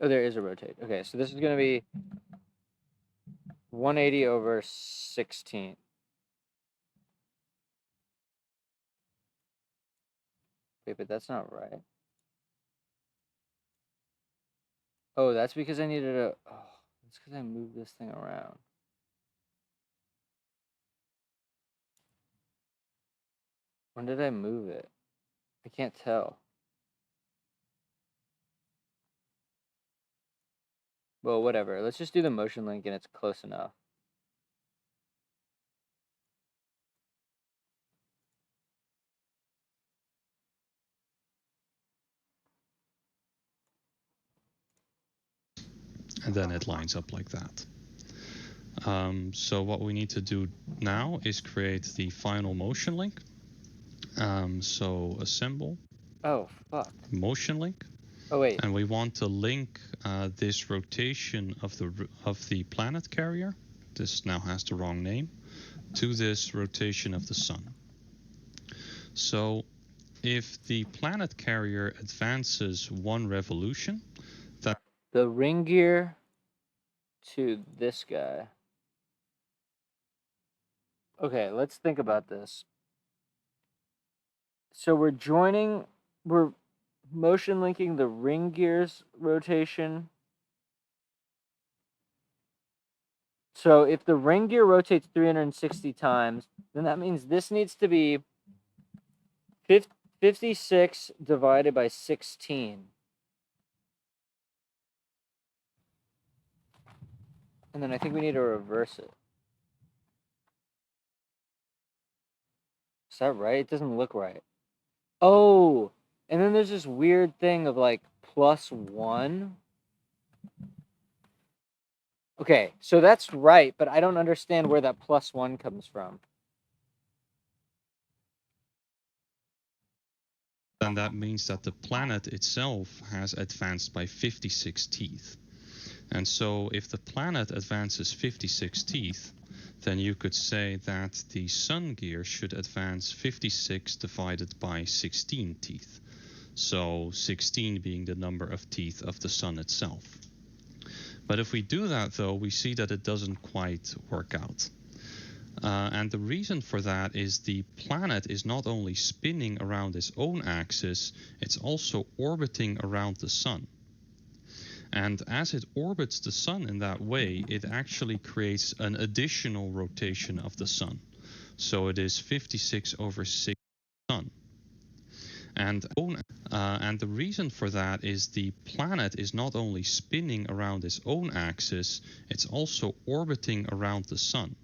Oh, there is a rotate. Okay, so this is going to be 180 over 16. Wait, but that's not right. Oh, that's because I needed a... Oh, that's because I moved this thing around. When did I move it? I can't tell. Well, whatever. Let's just do the motion link and it's close enough. And then it lines up like that. So what we need to do now is create the final motion link. So assemble. Oh, fuck. Motion link. Oh, wait. And we want to link this rotation of the planet carrier. This now has the wrong name. To this rotation of the sun. So if the planet carrier advances 1 revolution, that the ring gear to this guy. Okay, let's think about this. So we're motion linking the ring gear's rotation. So if the ring gear rotates 360 times, then that means this needs to be 56 divided by 16. And then I think we need to reverse it. Is that right? It doesn't look right. Oh, and then there's this weird thing of like +1. Okay, so that's right, but I don't understand where that +1 comes from. then that means that the planet itself has advanced by 56 teeth. And so if the planet advances 56 teeth, then you could say that the sun gear should advance 56 divided by 16 teeth. So 16 being the number of teeth of the sun itself. But if we do that, though, we see that it doesn't quite work out. And the reason for that is the planet is not only spinning around its own axis, it's also orbiting around the sun. And as it orbits the sun in that way, it actually creates an additional rotation of the sun. So it is 56/6 sun. And the reason for that is the planet is not only spinning around its own axis, it's also orbiting around the sun.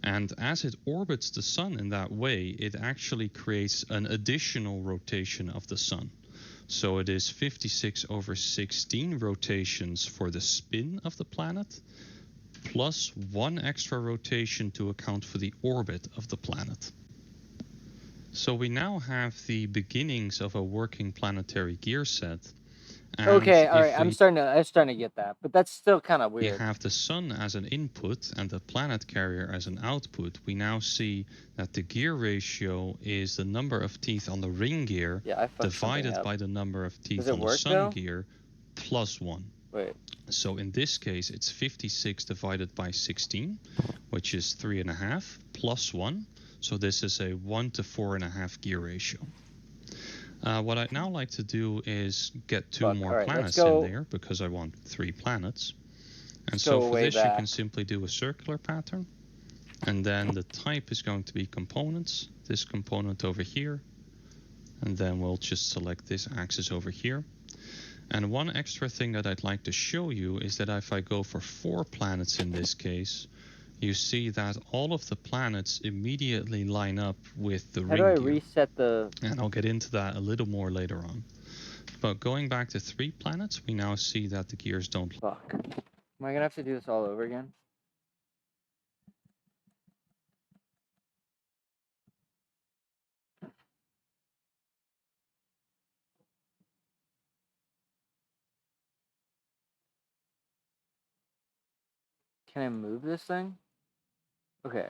And as it orbits the sun in that way, it actually creates an additional rotation of the sun. So it is 56/16 rotations for the spin of the planet, plus one extra rotation to account for the orbit of the planet. So we now have the beginnings of a working planetary gear set. And Okay, all right. if I'm starting to get that, but that's still kind of we weird. have the sun as an input and the planet carrier as an output, we now see that the gear ratio is the number of teeth on the ring gear divided by the number of teeth on the sun gear plus 1. Wait. So in this case, it's 56 divided by 16, which is 3.5 plus 1. So this is a 1 to 4.5 gear ratio. What I'd now like to do is get two more planets in there because I want 3 planets. And so for this, you can simply do a circular pattern. And then the type is going to be components, this component over here. And then we'll just select this axis over here. And one extra thing that I'd like to show you is that if I go for 4 planets in this case, you see that all of the planets immediately line up with the ring gear. How do I reset the... And I'll get into that a little more later on. But going back to 3 planets, we now see that the gears don't... Fuck. Am I going to have to do this all over again? Can I move this thing? Okay.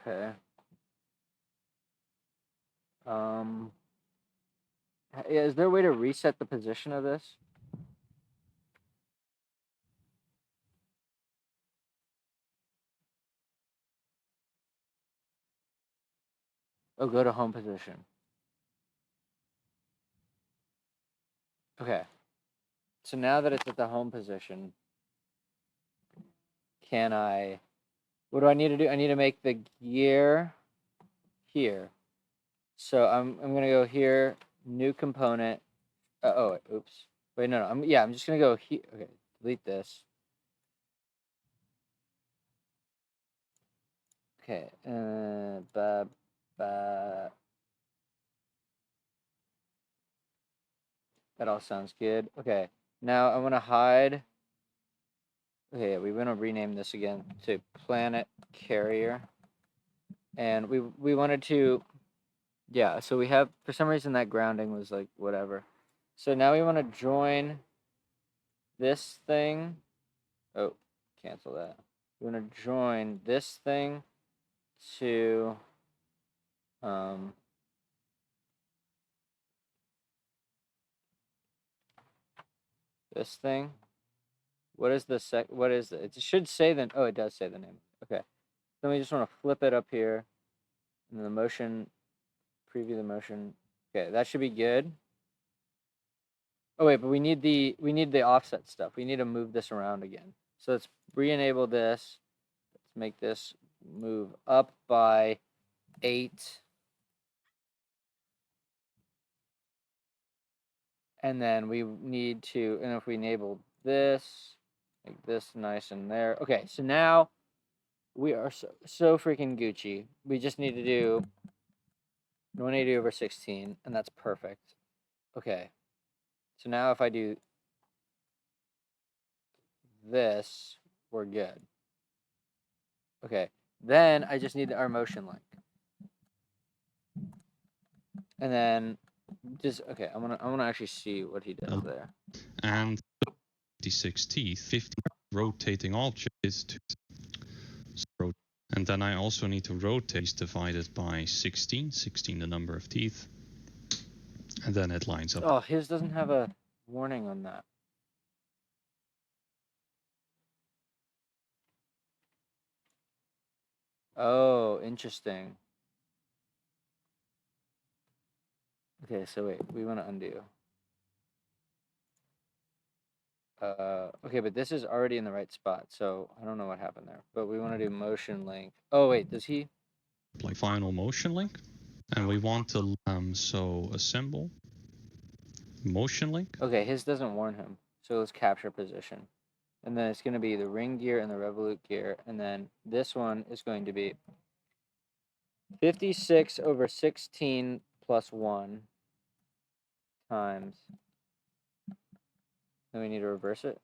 Okay. Is there a way to reset the position of this? Oh, go to home position. Okay. So now that it's at the home position, can I... What do I need to do? I need to make the gear here. So I'm gonna go here, new component. Oh, oops. Wait, no. I'm just gonna go here. Okay, delete this. Okay, that all sounds good. Okay, now I want to hide. Okay, we want to rename this again to planet carrier, and we wanted to, yeah. So we have, for some reason that grounding was like whatever. So now we want to join this thing. Oh, cancel that. We want to join this thing to this thing. What is the what is it? It should say the, oh, it does say the name. Okay. Then we just want to flip it up here. And then the motion, preview the motion. Okay, that should be good. Oh wait, but we need the offset stuff. We need to move this around again. So let's re-enable this. Let's make this move up by 8. And then we need to, and if we enable this, make this nice and there. Okay, so now we are so freaking Gucci. We just need to do 180/16, and that's perfect. Okay, so now if I do this, we're good. Okay, then I just need our motion link. And then just, okay, I wanna actually see what he does there. And 56 teeth, 50 rotating object is 2. And And then I also need to rotate divided by 16, 16 the number of teeth. And then it lines up. Oh, his doesn't have a warning on that. Oh, interesting. Okay, so wait, we want to undo. Okay, but this is already in the right spot, so I don't know what happened there. But we want to do motion link. Oh, wait, does he? Like final motion link. And we want to, so assemble, motion link. Okay, his doesn't warn him. So let's capture position. And then it's going to be the ring gear and the revolute gear. And then this one is going to be 56 over 16 plus 1 times. Then we need to reverse it.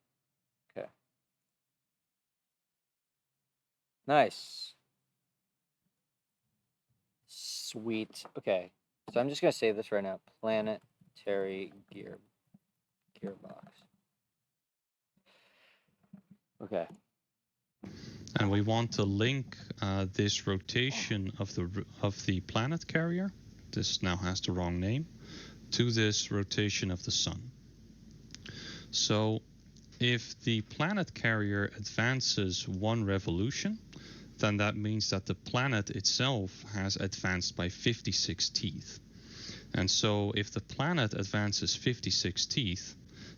Okay. Nice. Sweet. Okay. So I'm just going to save this right now. Planetary gearbox. Okay. And we want to link this rotation of the planet carrier. This now has the wrong name, to this rotation of the sun. So if the planet carrier advances 1 revolution, then that means that the planet itself has advanced by 56 teeth. And so if the planet advances 56 teeth,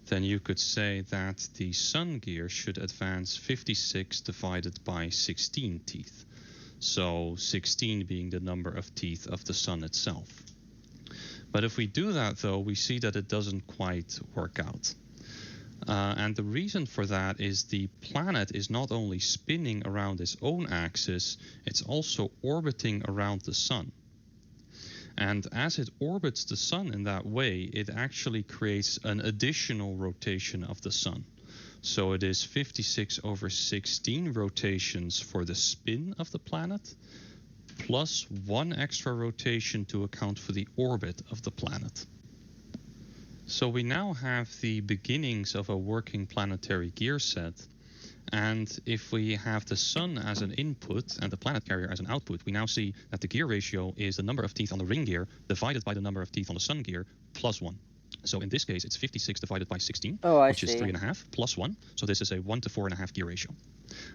then you could say that the sun gear should advance 56 divided by 16 teeth. So 16 being the number of teeth of the sun itself. But if we do that, though, we see that it doesn't quite work out. And the reason for that is the planet is not only spinning around its own axis, it's also orbiting around the sun. And as it orbits the sun in that way, it actually creates an additional rotation of the sun. So it is 56 over 16 rotations for the spin of the planet, plus 1 extra rotation to account for the orbit of the planet. So we now have the beginnings of a working planetary gear set. And if we have the sun as an input and the planet carrier as an output, we now see that the gear ratio is the number of teeth on the ring gear divided by the number of teeth on the sun gear plus 1. So in this case, it's 56 divided by 16, which is 3.5 plus 1. So this is a 1 to 4.5 gear ratio.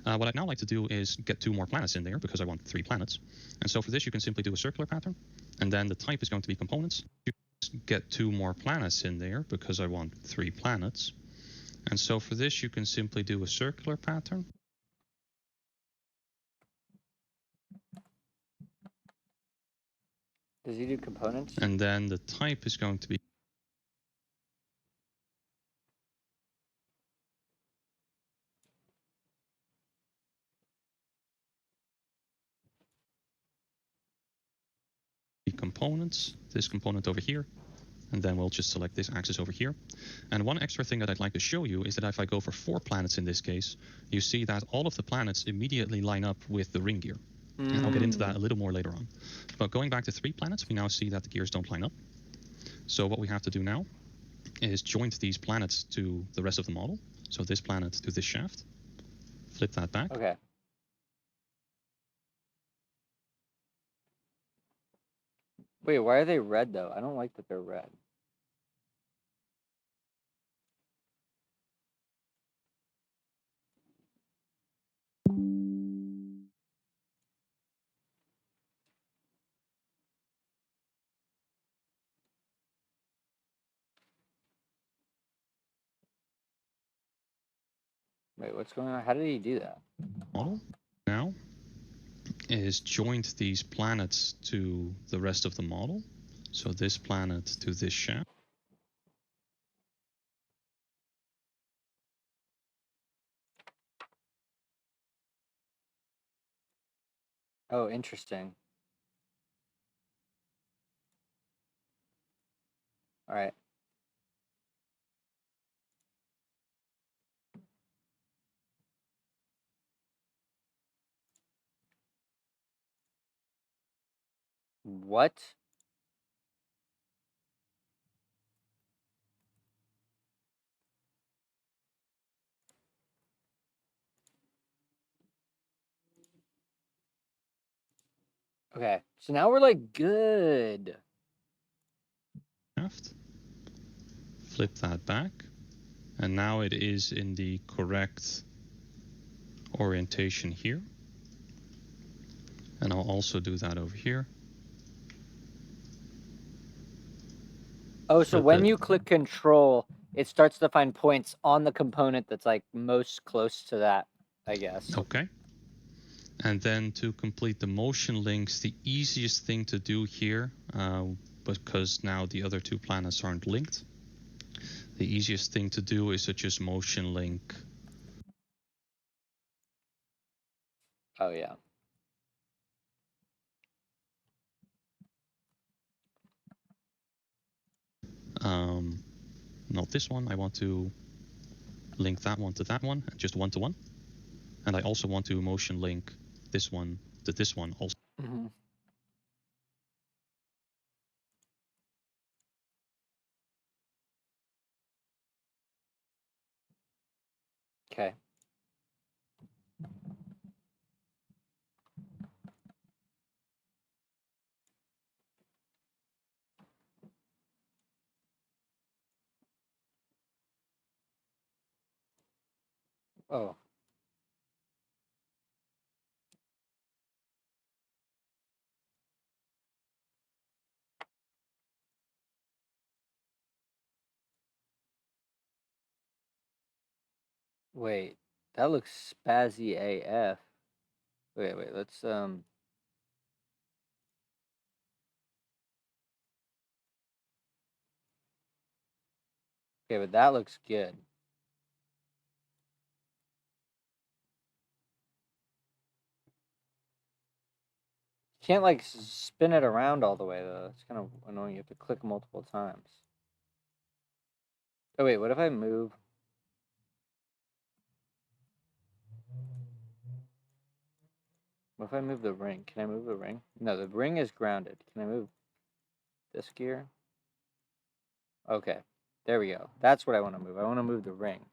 What I'd now like to do is get 2 more planets in there because I want 3 planets. And so for this, you can simply do a circular pattern. And then the type is going to be components. You get 2 more planets in there because I want 3 planets. And so for this, you can simply do a circular pattern. Does he do components? And then the type is going to be components, this component over here, and then we'll just select this axis over here. And one extra thing that I'd like to show you is that if I go for 4 planets in this case, you see that all of the planets immediately line up with the ring gear. And I'll get into that a little more later on. But going back to 3 planets, we now see that the gears don't line up. So what we have to do now is joint these planets to the rest of the model. So this planet to this shaft, flip that back. Okay. Wait, why are they red though? I don't like that they're red. Wait, what's going on? How did he do that? Model now is joint these planets to the rest of the model. So this planet to this shaft. Oh, interesting. All right. What? Okay, so now we're like good. Left. Flip that back. And now it is in the correct orientation here. And I'll also do that over here. Oh, so Flip when it. you click control, it starts to find points on the component that's like most close to that, I guess. Okay. And then to complete the motion links, the easiest thing to do here, because now the other two planets aren't linked, the easiest thing to do is to just motion link. Oh, yeah. Not this one. I want to link that one to that one, just one to one. And I also want to motion link this one to this one also. Mm-hmm. Okay. Oh. Wait, that looks spazzy AF. Wait, let's Okay, but that looks good. Can't like spin it around all the way though. It's kind of annoying. You have to click multiple times. Oh wait, what if I move? What if I move the ring? Can I move the ring? No, the ring is grounded. Can I move this gear? Okay, there we go. That's what I want to move. I want to move the ring.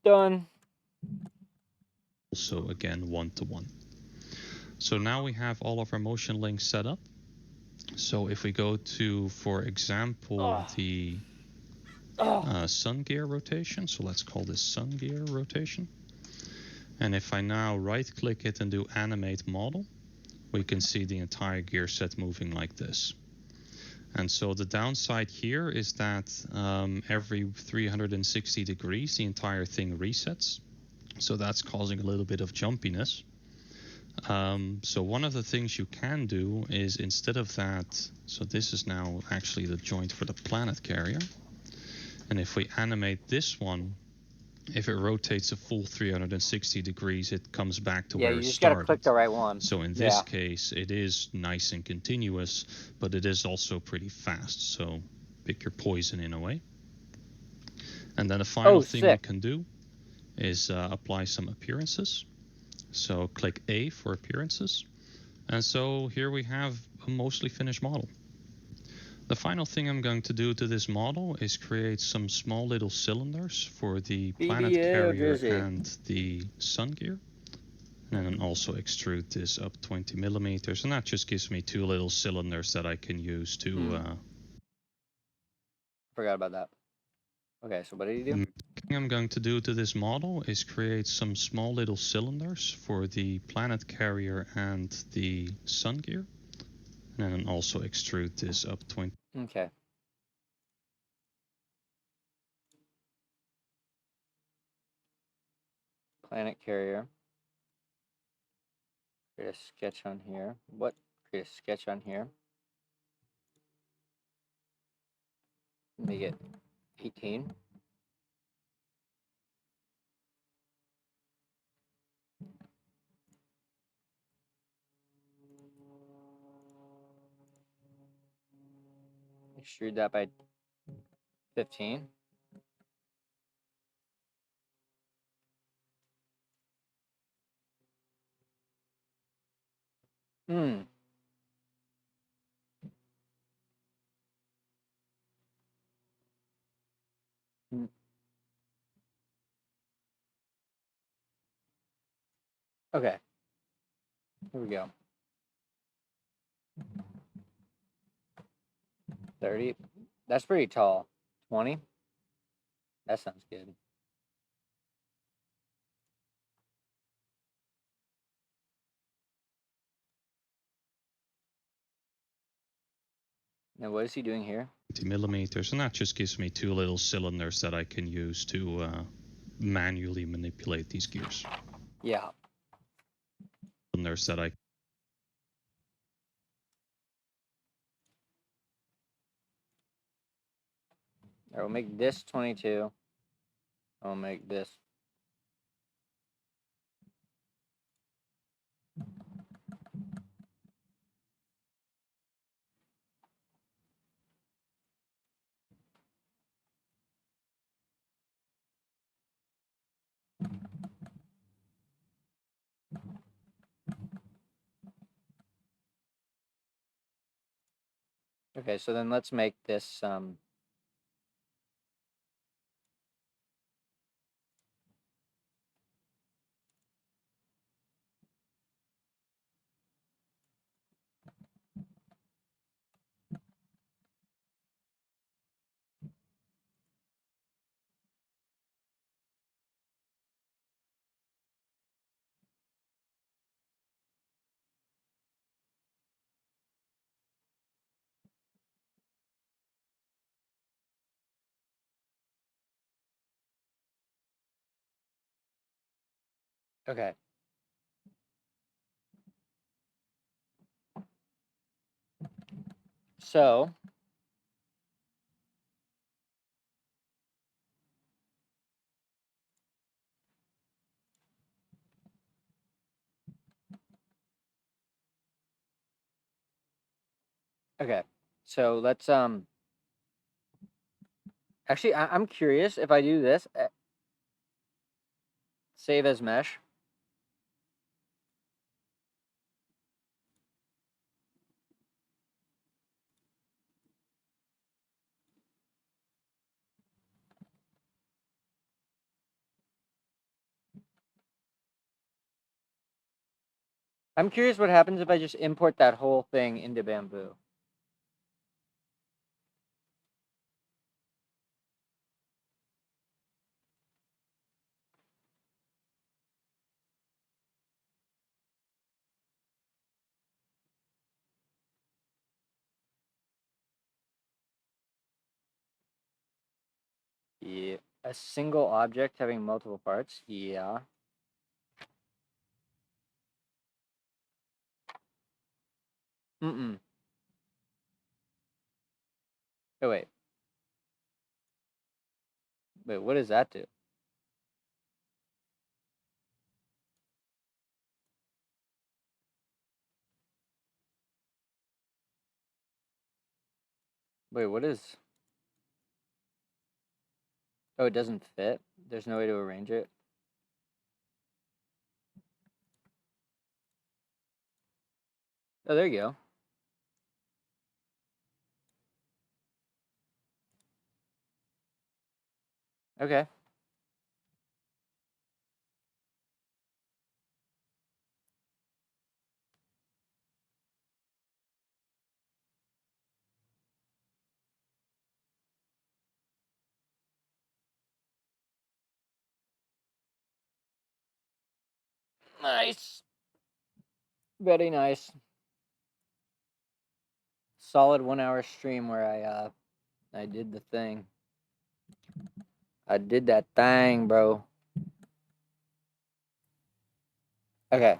Done. Also, again, one to one. So now we have all of our motion links set up. So if we go to, for example, the sun gear rotation, so let's call this sun gear rotation. And if I now right click it and do animate model, we can see the entire gear set moving like this. And so the downside here is that every 360 degrees, the entire thing resets. So that's causing a little bit of jumpiness. So one of the things you can do is, instead of that, so this is now actually the joint for the planet carrier. And if we animate this one, if it rotates a full 360 degrees, it comes back to where you it just gotta started. click the right one. So in this case, it is nice and continuous, but it is also pretty fast. So pick your poison in a way. And then the final thing we can do is apply some appearances. So click A for appearances. And so here we have a mostly finished model. The final thing I'm going to do to this model is create some small little cylinders for the planet carrier and the sun gear. And then also extrude this up 20 millimeters. And that just gives me two little cylinders that I can use to... Forgot about that. Okay, so what did you do? The thing I'm going to do to this model is create some small little cylinders for the planet carrier and the sun gear. And then also extrude this up 20. Okay. Planet carrier. Create a sketch on here. What? Create a sketch on here. Make it 18. Extrude that by 15. Hmm. Okay. Here we go. 30. That's pretty tall. 20. That sounds good. Now, what is he doing here? 20 millimeters, and that just gives me 2 little cylinders that I can use to manually manipulate these gears. Yeah. Cylinders that I I will make this 22. I'll make this. Okay, so then let's make this okay. So okay. So let's actually I'm curious if I do this save as mesh. I'm curious what happens if I just import that whole thing into Bamboo. Yeah. A single object having multiple parts? Yeah. Mm-mm. Oh, wait. Wait, what does that do? Wait, what is... Oh, it doesn't fit? There's no way to arrange it? Oh, there you go. Okay. Nice. Very nice. Solid 1 hour stream where I did the thing. I did that thing, bro. Okay.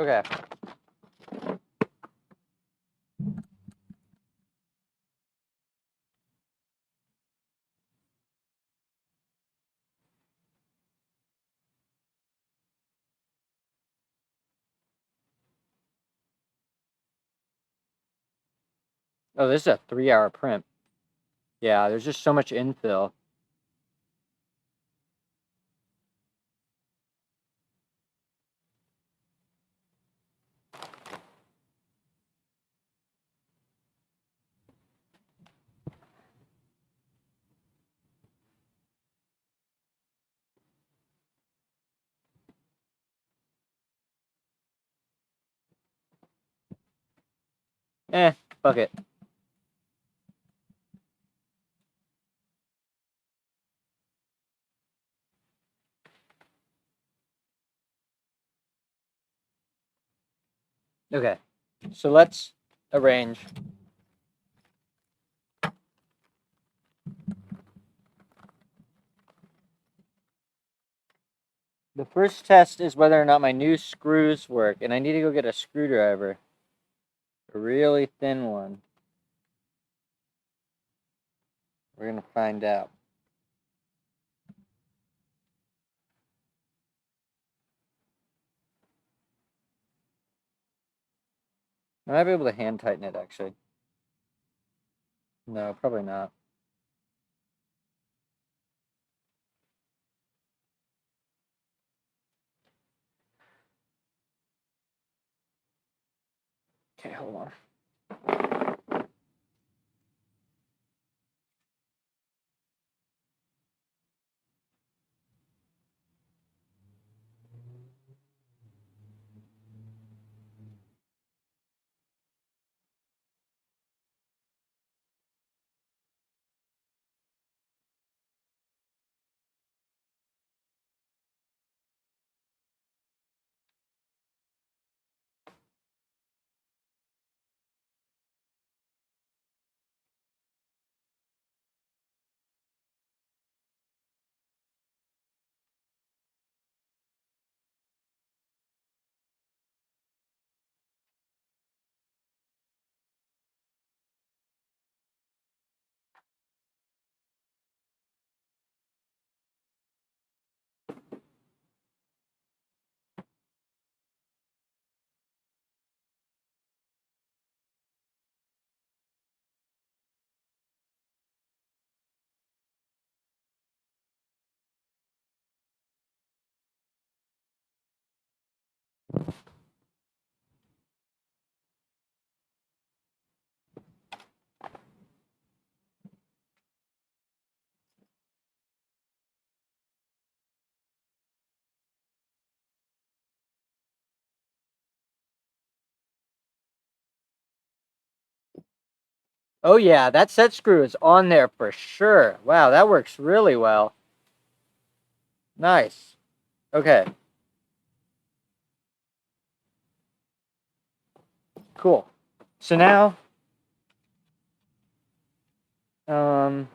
Okay. Oh, this is a 3-hour print. Yeah, there's just so much infill. Fuck it. Okay, so let's arrange. The first test is whether or not my new screws work, and I need to go get a screwdriver. A really thin one. We're gonna find out. I might be able to hand tighten it, actually. No, probably not. Okay, hold on. Oh yeah, that set screw is on there for sure. Wow, that works really well. Nice. Okay. Cool. So now, um,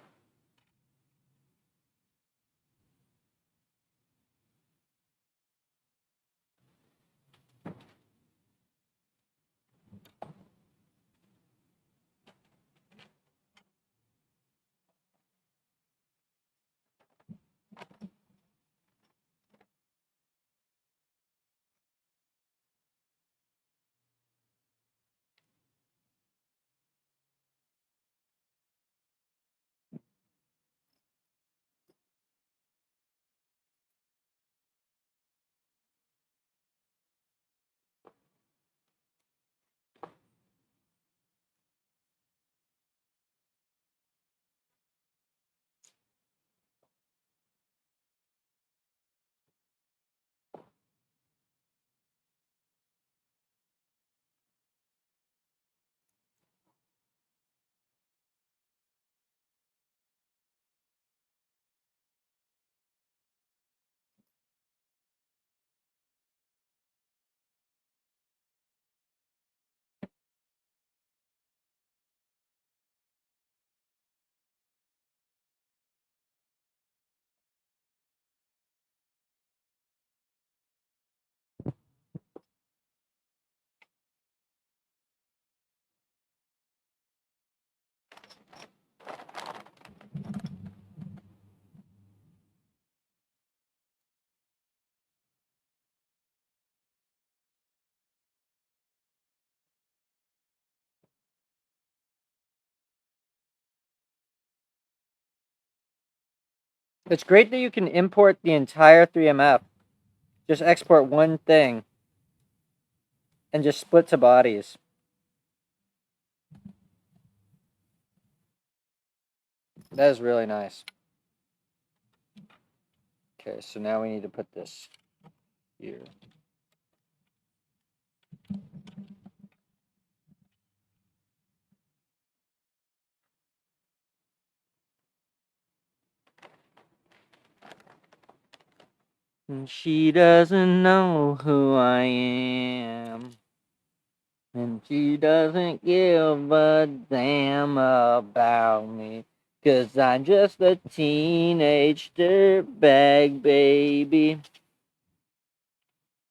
It's great that you can import the entire 3MF. Just export one thing and just split to bodies. That is really nice. Okay, so now we need to put this here. And she doesn't know who I am. And she doesn't give a damn about me. 'Cause I'm just a teenage dirtbag baby.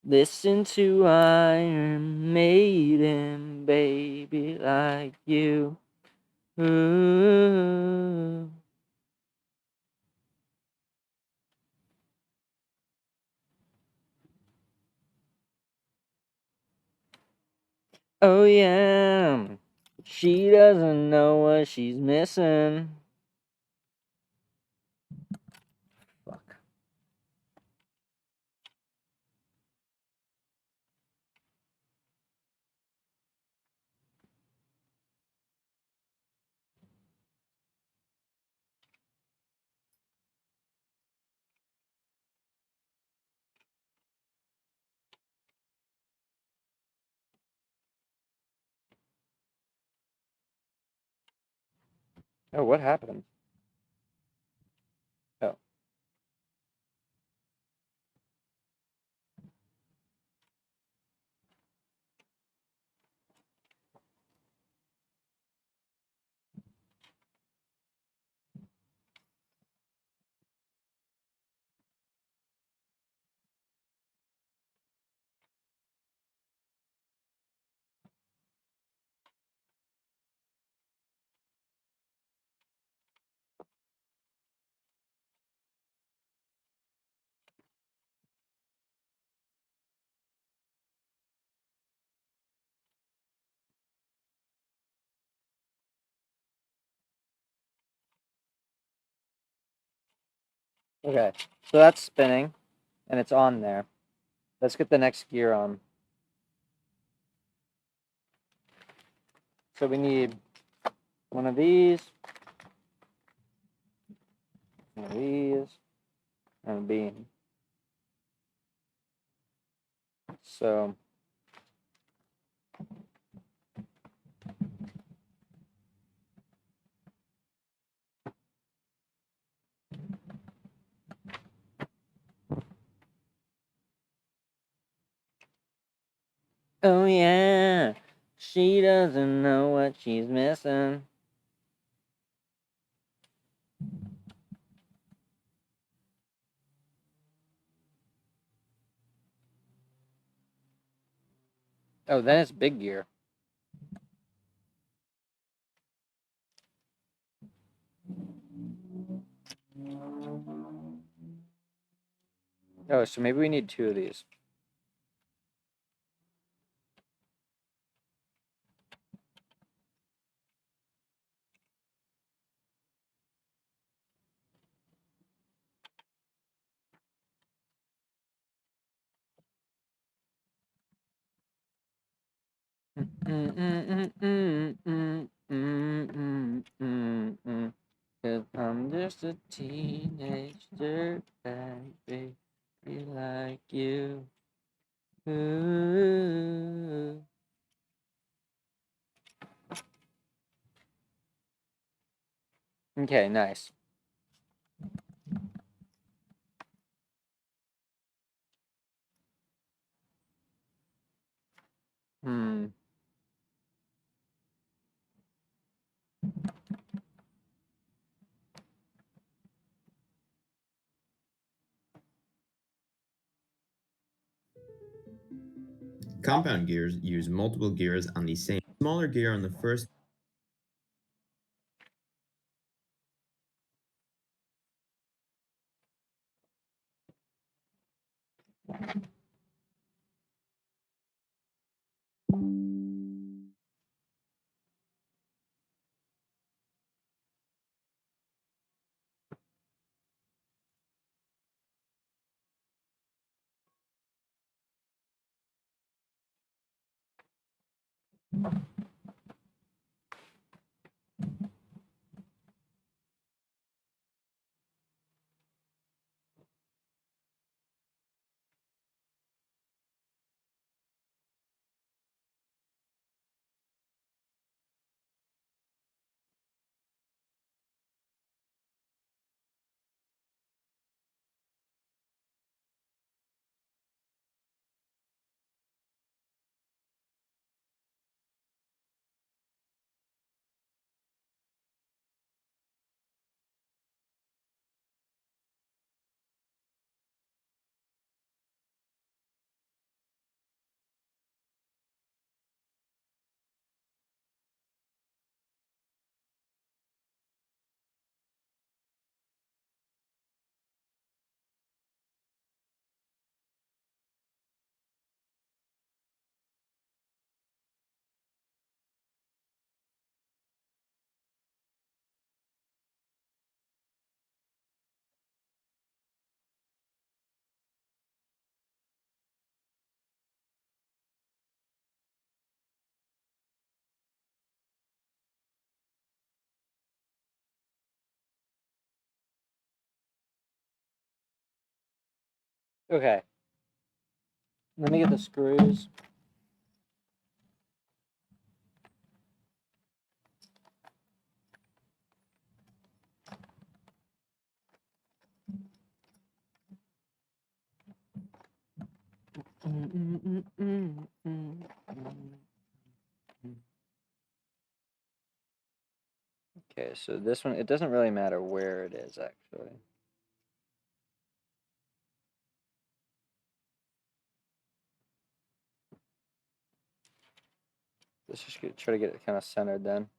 Listen to Iron Maiden, baby, like you. Ooh. Oh yeah. She doesn't know what she's missing. Fuck. Oh, what happened? Oh. Okay. So that's spinning and it's on there. Let's get the next gear on. So we need one of these, one of these, and a beam. So oh yeah, she doesn't know what she's missing. Oh, then it's big gear. Oh, so maybe we need two of these. Cause I'm just a teenage dirtbag baby like you. Ooh. Okay, nice. Hmm. Compound gears use multiple gears on the same smaller gear on the first. Okay. Let me get the screws. Okay, so this one, it doesn't really matter where it is, actually. Let's just try to get it kind of centered then.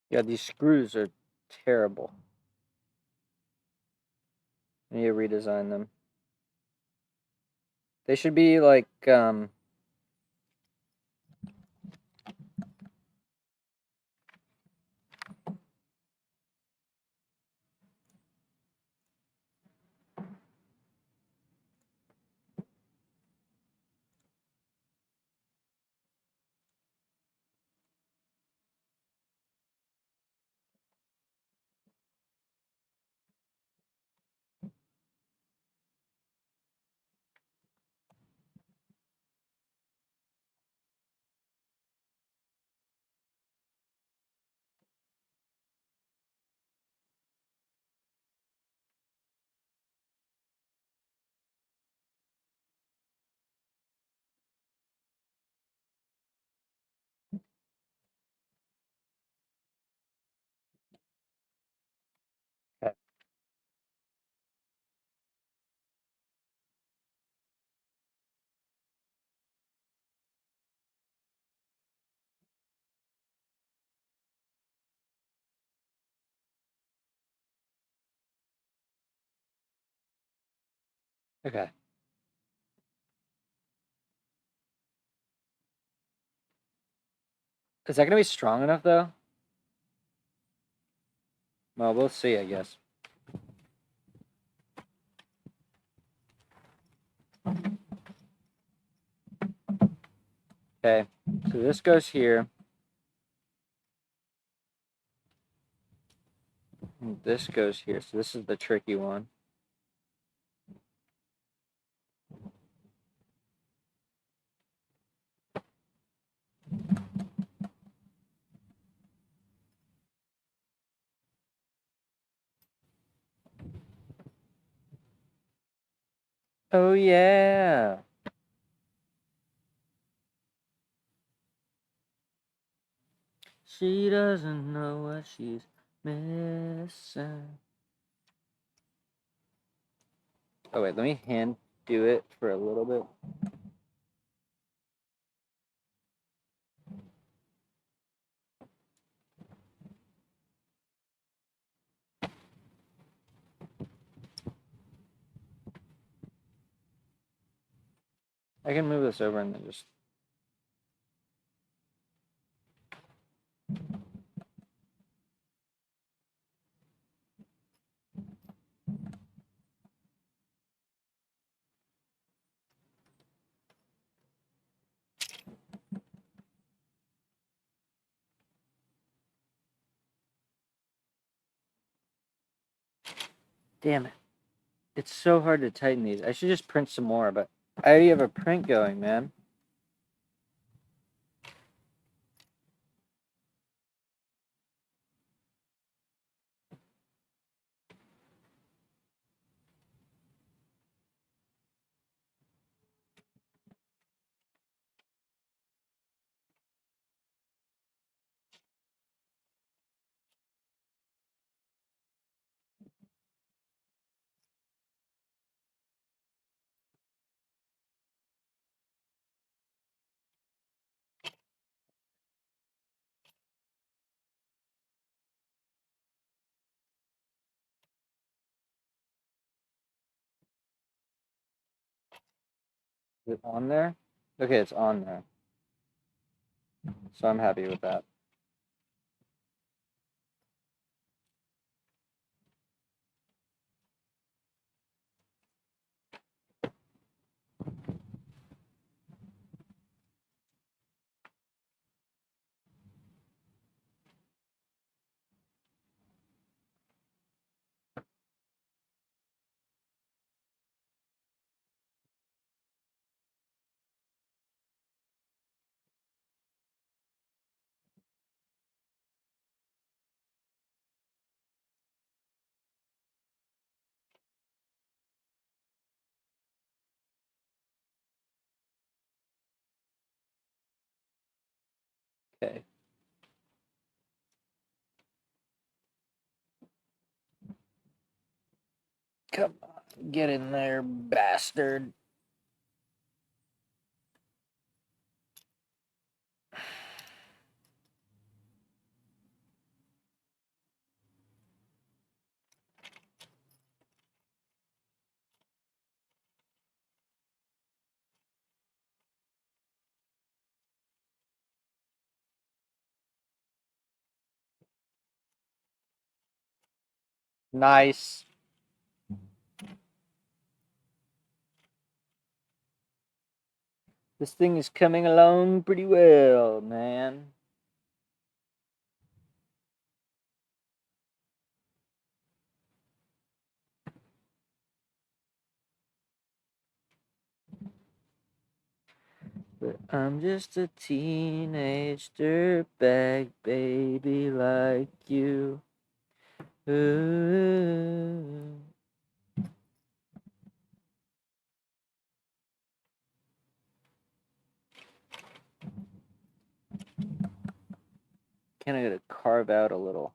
Yeah, these screws are terrible. I need to redesign them. They should be like, okay. Okay. Is that going to be strong enough, though? Well, we'll see, I guess. Okay, so this goes here. And this goes here. So this is the tricky one. Oh, yeah. She doesn't know what she's missing. Oh, wait, let me hand do it for a little bit. I can move this over and then just. Damn it. It's so hard to tighten these. I should just print some more, but I already have a print going, man. Is it on there? Okay, it's on there. So I'm happy with that. Okay. Come on, get in there, bastard. Nice. This thing is coming along pretty well, man. But I'm just a teenage dirtbag baby like you. Ooh. Kind of gotta carve out a little.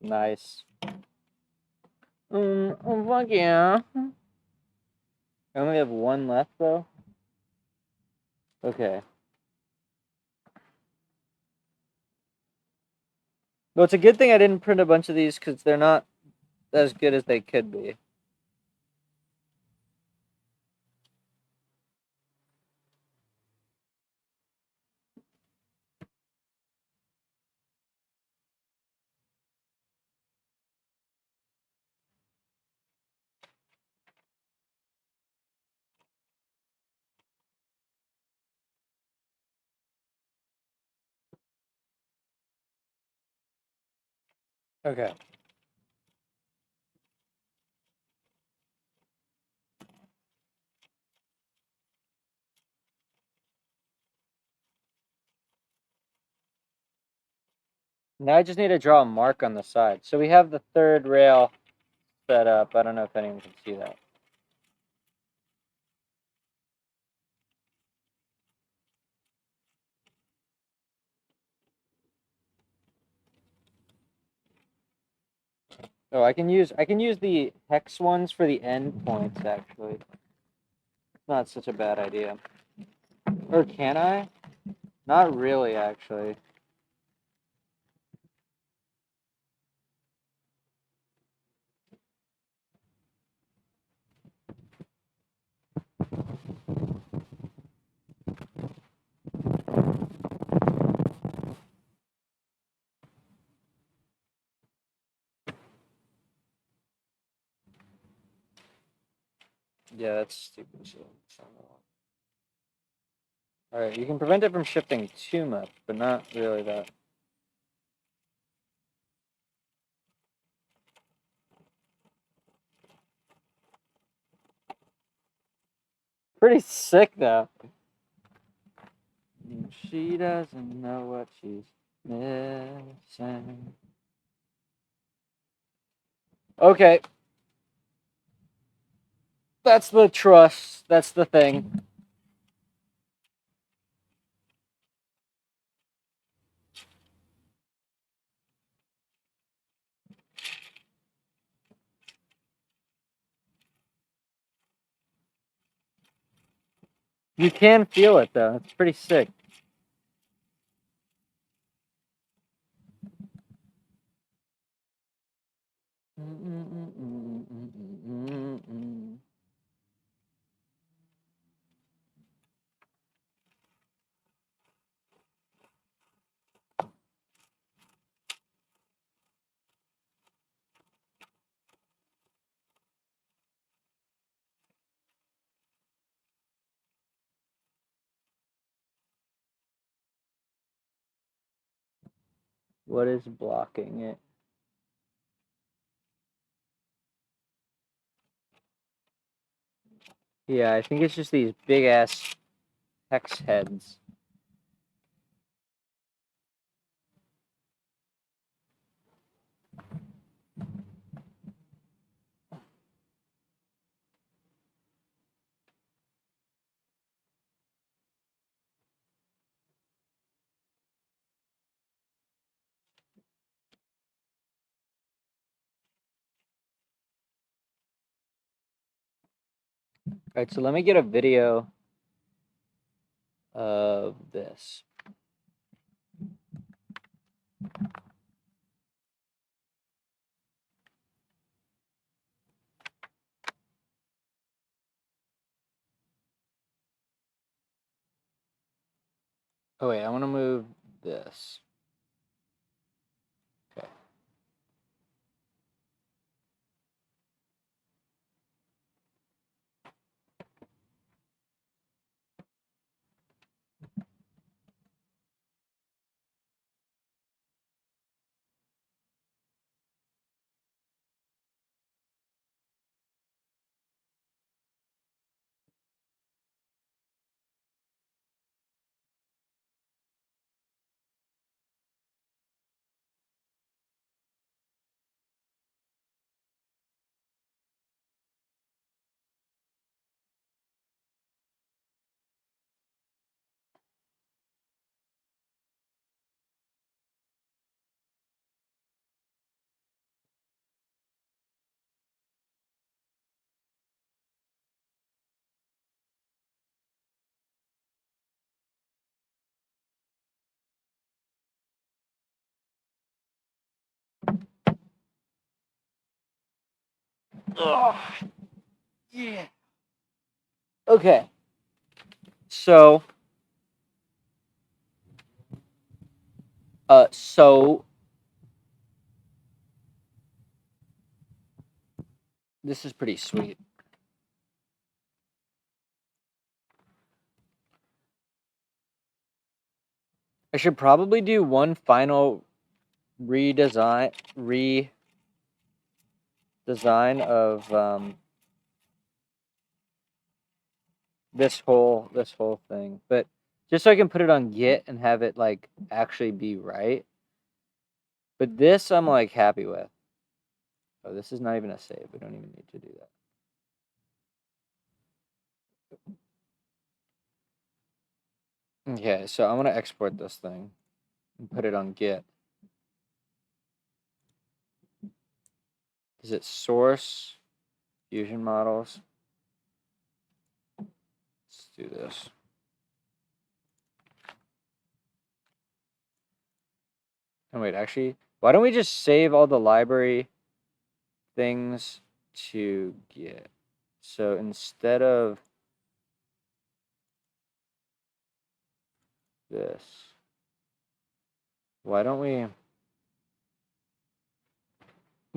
Nice. Oh, fuck yeah. I only have one left, though. Okay. Well, it's a good thing I didn't print a bunch of these because they're not as good as they could be. Okay. Now I just need to draw a mark on the side. So we have the third rail set up. I don't know if anyone can see that. Oh, I can use the hex ones for the end points actually. It's not such a bad idea. Or can I? Not really actually. Yeah, that's stupid shit. Alright, you can prevent it from shifting too much, but not really that. Pretty sick though. She doesn't know what she's missing. Okay. That's the truss. That's the thing. You can feel it though. It's pretty sick. What is blocking it? Yeah, I think it's just these big ass hex heads. Alright, so let me get a video of this. Oh wait, I want to move this. Okay. Ugh. Yeah. Okay. So so this is pretty sweet. I should probably do one final redesign of this whole thing, but just so I can put it on Git and have it like actually be right. But this I'm like happy with. Oh, this is not even a save. We don't even need to do that. Okay, so I want to export this thing and put it on Git. Is it source, fusion models? Let's do this. Oh, wait, actually, why don't we just save all the library things to Git? So instead of this, why don't we...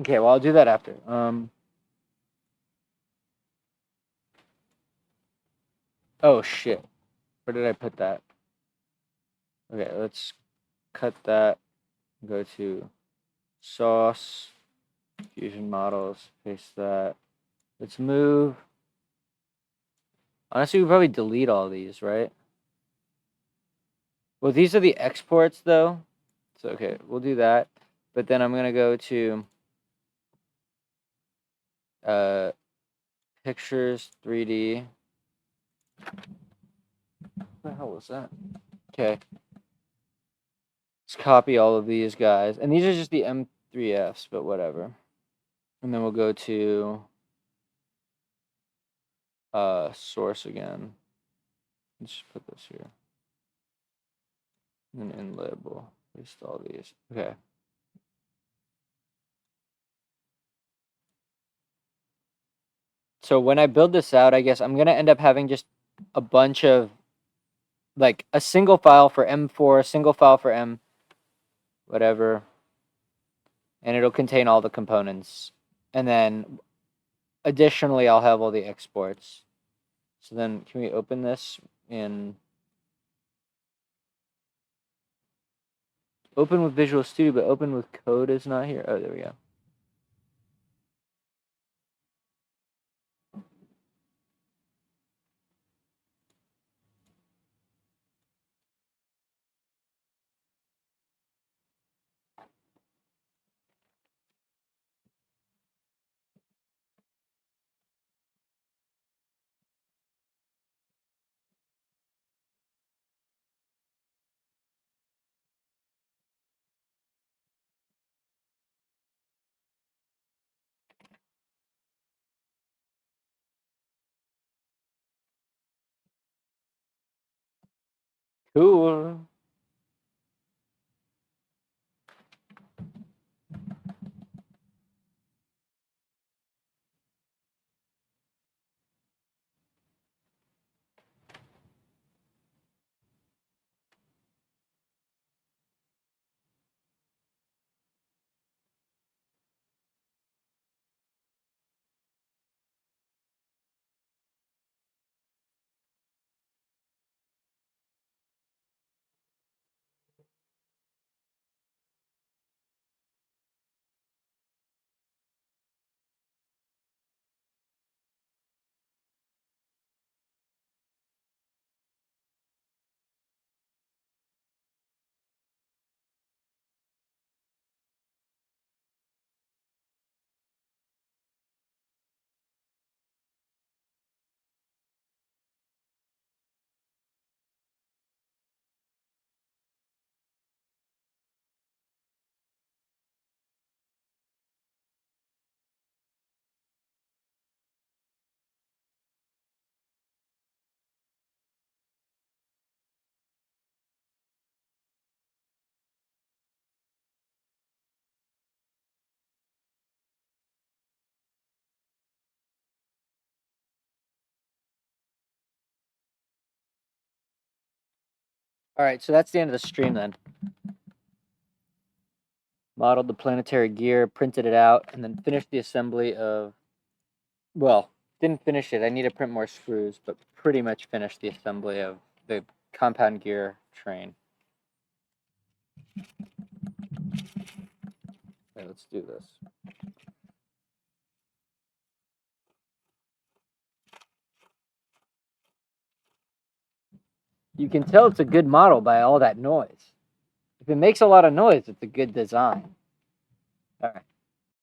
Okay, well, I'll do that after. Oh, shit. Where did I put that? Okay, let's cut that. Go to sauce, fusion models, paste that. Let's move. Honestly, we probably delete all these, right? Well, these are the exports, though. So, okay, we'll do that. But then I'm going to go to pictures, 3D. What the hell was that? Okay. Let's copy all of these guys. And these are just the M3Fs, but whatever. And then we'll go to source again. Let's just put this here. And in label. Paste all these. Okay. So when I build this out, I guess I'm going to end up having just a bunch of, like, a single file for M4, a single file for M, whatever. And it'll contain all the components. And then, additionally, I'll have all the exports. So then, can we open this in... Open with Visual Studio, but open with code is not here. Oh, there we go. Cool. All right, so that's the end of the stream then. Modeled the planetary gear, printed it out, and then finished the assembly of... Well, didn't finish it. I need to print more screws, but pretty much finished the assembly of the compound gear train. Okay, let's do this. You can tell it's a good model by all that noise. If it makes a lot of noise, it's a good design. All right.